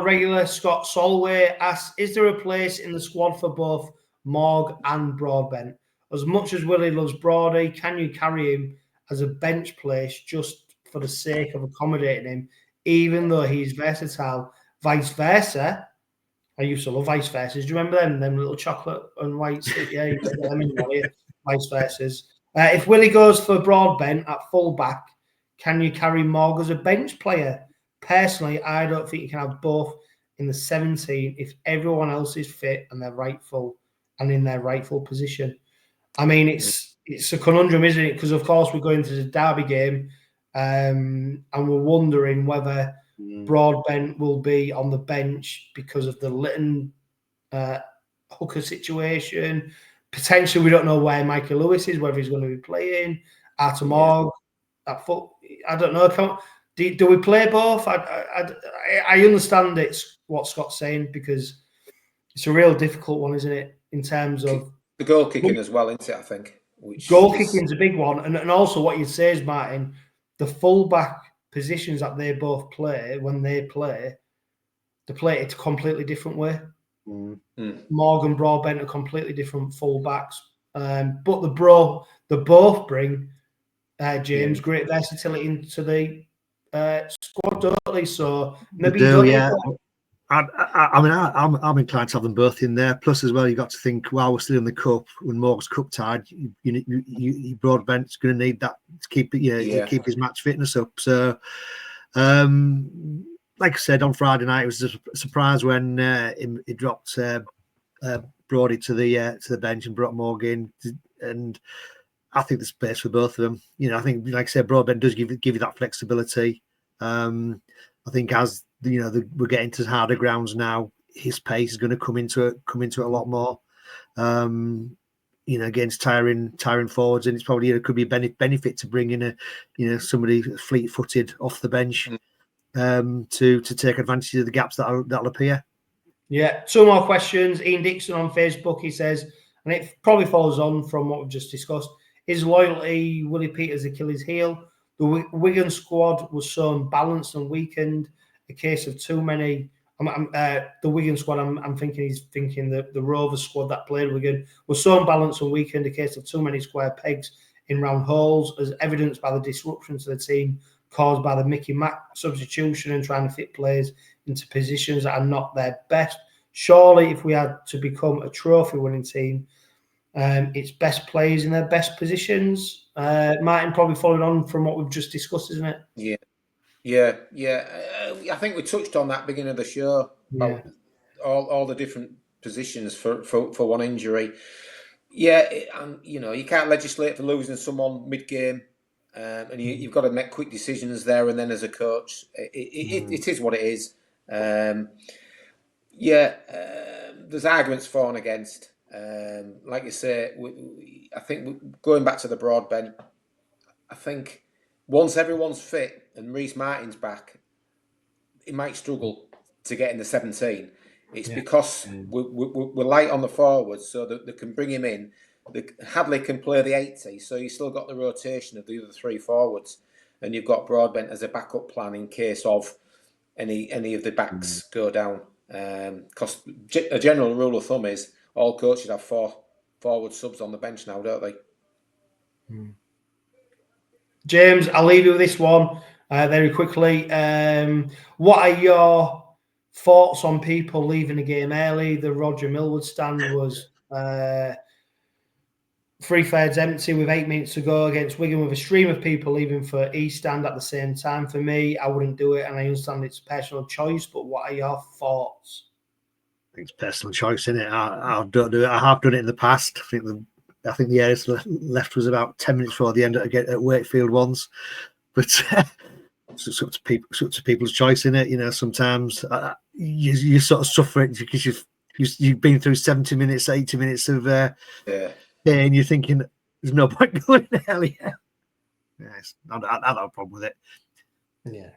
regular Scott Solway asks, is there a place in the squad for both Morg and Broadbent? As much as Willie loves Broady, can you carry him as a bench place just for the sake of accommodating him, even though he's versatile? Vice versa. I used to love vice versas. Do you remember them little chocolate and white? Yeah, you get them in vice versas. If Willie goes for Broadbent at full back, can you carry Morg as a bench player? Personally, I don't think you can have both in the 17 if everyone else is fit and they're in their rightful position. I mean, it's a conundrum, isn't it? Because of course we're going to the Derby game, and we're wondering whether Broadbent will be on the bench because of the Lytton hooker situation. Potentially, we don't know where Michael Lewis is, whether he's going to be playing. Morg, I don't know. Do we play both? I understand it's what Scott's saying, because it's a real difficult one, isn't it? In terms of the goal kicking as well, isn't it? I think goal kicking's a big one, and also what you say is, Martin, the fullback positions that they both play, when they play it a completely different way. Morg and Broadbent are completely different fullbacks, but they both bring James great versatility into the squad, don't they? So maybe I'm inclined to have them both in there. Plus, as well, you got to think while we're still in the cup, when Morg's cup tied, Broadbent's going to need that to keep keep his match fitness up. So, like I said on Friday night, it was a surprise when he dropped Brody to the bench and brought Morg in, and I think there's space for both of them. I think, like I said, Broadbent does give you that flexibility. I think as we're getting to harder grounds now, his pace is going to come into it a lot more. Against tiring forwards, and it's probably could be a benefit to bring in somebody fleet-footed off the bench to take advantage of the gaps that'll appear. Yeah, two more questions. Ian Dixon on Facebook, he says, and it probably follows on from what we've just discussed. Is loyalty Willie Peters' Achilles heel? The Wigan squad was so unbalanced and weakened. A case of too many. The Wigan squad, I'm thinking he's thinking the Rovers squad that played Wigan was so unbalanced and weakened. A case of too many square pegs in round holes, as evidenced by the disruption to the team caused by the Mickey Mack substitution and trying to fit players into positions that are not their best. Surely, if we had to become a trophy-winning team, it's best players in their best positions. Martin, probably following on from what we've just discussed, isn't it? Yeah. I think we touched on that beginning of the show about all the different positions for one injury. Yeah, and you can't legislate for losing someone mid-game, and you've got to make quick decisions there and then as a coach. It is what it is. There's arguments for and against. Like you say, I think going back to the Broadbent, I think once everyone's fit and Reece Martin's back, he might struggle to get in the 17. It's because we're light on the forwards, so that they can bring him in. Hadley can play the 80, so you've still got the rotation of the other three forwards, and you've got Broadbent as a backup plan in case of any of the backs go down. Because a general rule of thumb is all coaches have 4 forward subs on the bench now, don't they? James, I'll leave you with this one very quickly. What are your thoughts on people leaving the game early? The Roger Millward stand was 3/3 empty with 8 minutes to go against Wigan, with a stream of people leaving for East Stand at the same time. For me, I wouldn't do it, and I understand it's personal choice, but what are your thoughts? I think it's personal choice, isn't it? I don't do it. I have done it in the past. I think the earliest left was about 10 minutes before the end at Wakefield once, but it's up to people's choice, in it. Sometimes you sort of suffer it because you've been through 70 minutes, 80 minutes of and you're thinking there's no point going earlier. Yes, I don't have a problem with it. Yeah.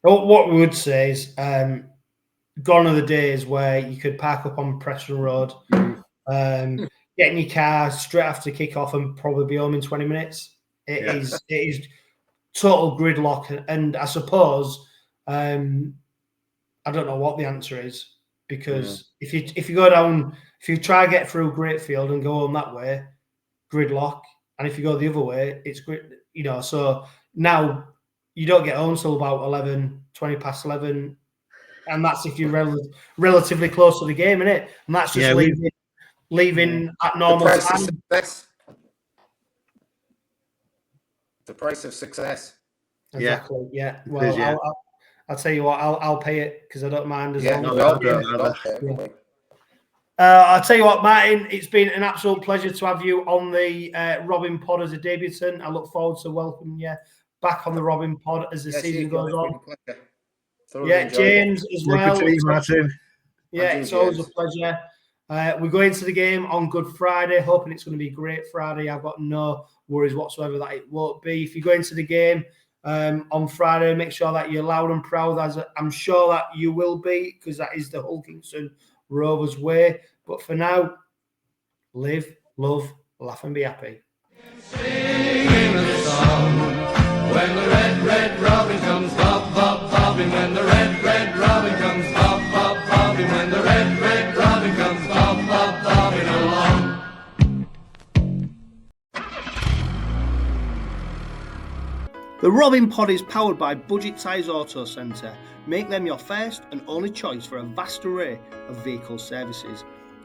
Well, what we would say is, gone are the days where you could park up on Preston Road, get in your car straight after kick-off and probably be home in 20 minutes. It is total gridlock. And I suppose, I don't know what the answer is, because if you go down, if you try to get through Greatfield and go home that way, gridlock. And if you go the other way, it's so now you don't get home till about 20 past 11. And that's if you're relatively close to the game, innit? And that's just leaving at normal time. The price of success. Exactly. Yeah. Well, I'll tell you what. I'll pay it because I don't mind. I'll tell you what, Martin. It's been an absolute pleasure to have you on the Robin Pod as a debutant. I look forward to welcoming you back on the Robin Pod as the season goes on. James as well. Martin. It's always a pleasure. We go into the game on Good Friday, hoping it's going to be a great Friday. I've got no worries whatsoever that it won't be. If you go into the game on Friday, make sure that you're loud and proud, as I'm sure that you will be, because that is the Hulkinson Rovers way. But for now, live, love, laugh and be happy. Singing a song when the red, red robin comes bobbing, when the red, red robin comes bobbing, when the red, red robin comes bobbing along. The Robin Pod is powered by Budget Tyres Auto Centre. Make them your first and only choice for a vast array of vehicle services.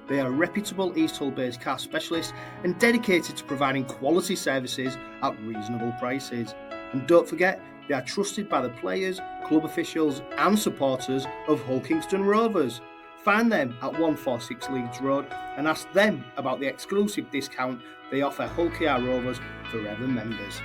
They are a reputable East Hull-based car specialist and dedicated to providing quality services at reasonable prices. And don't forget, they are trusted by the players, club officials and supporters of Hull Kingston Rovers. Find them at 146 Leeds Road and ask them about the exclusive discount they offer Hull KR Rovers Forever members.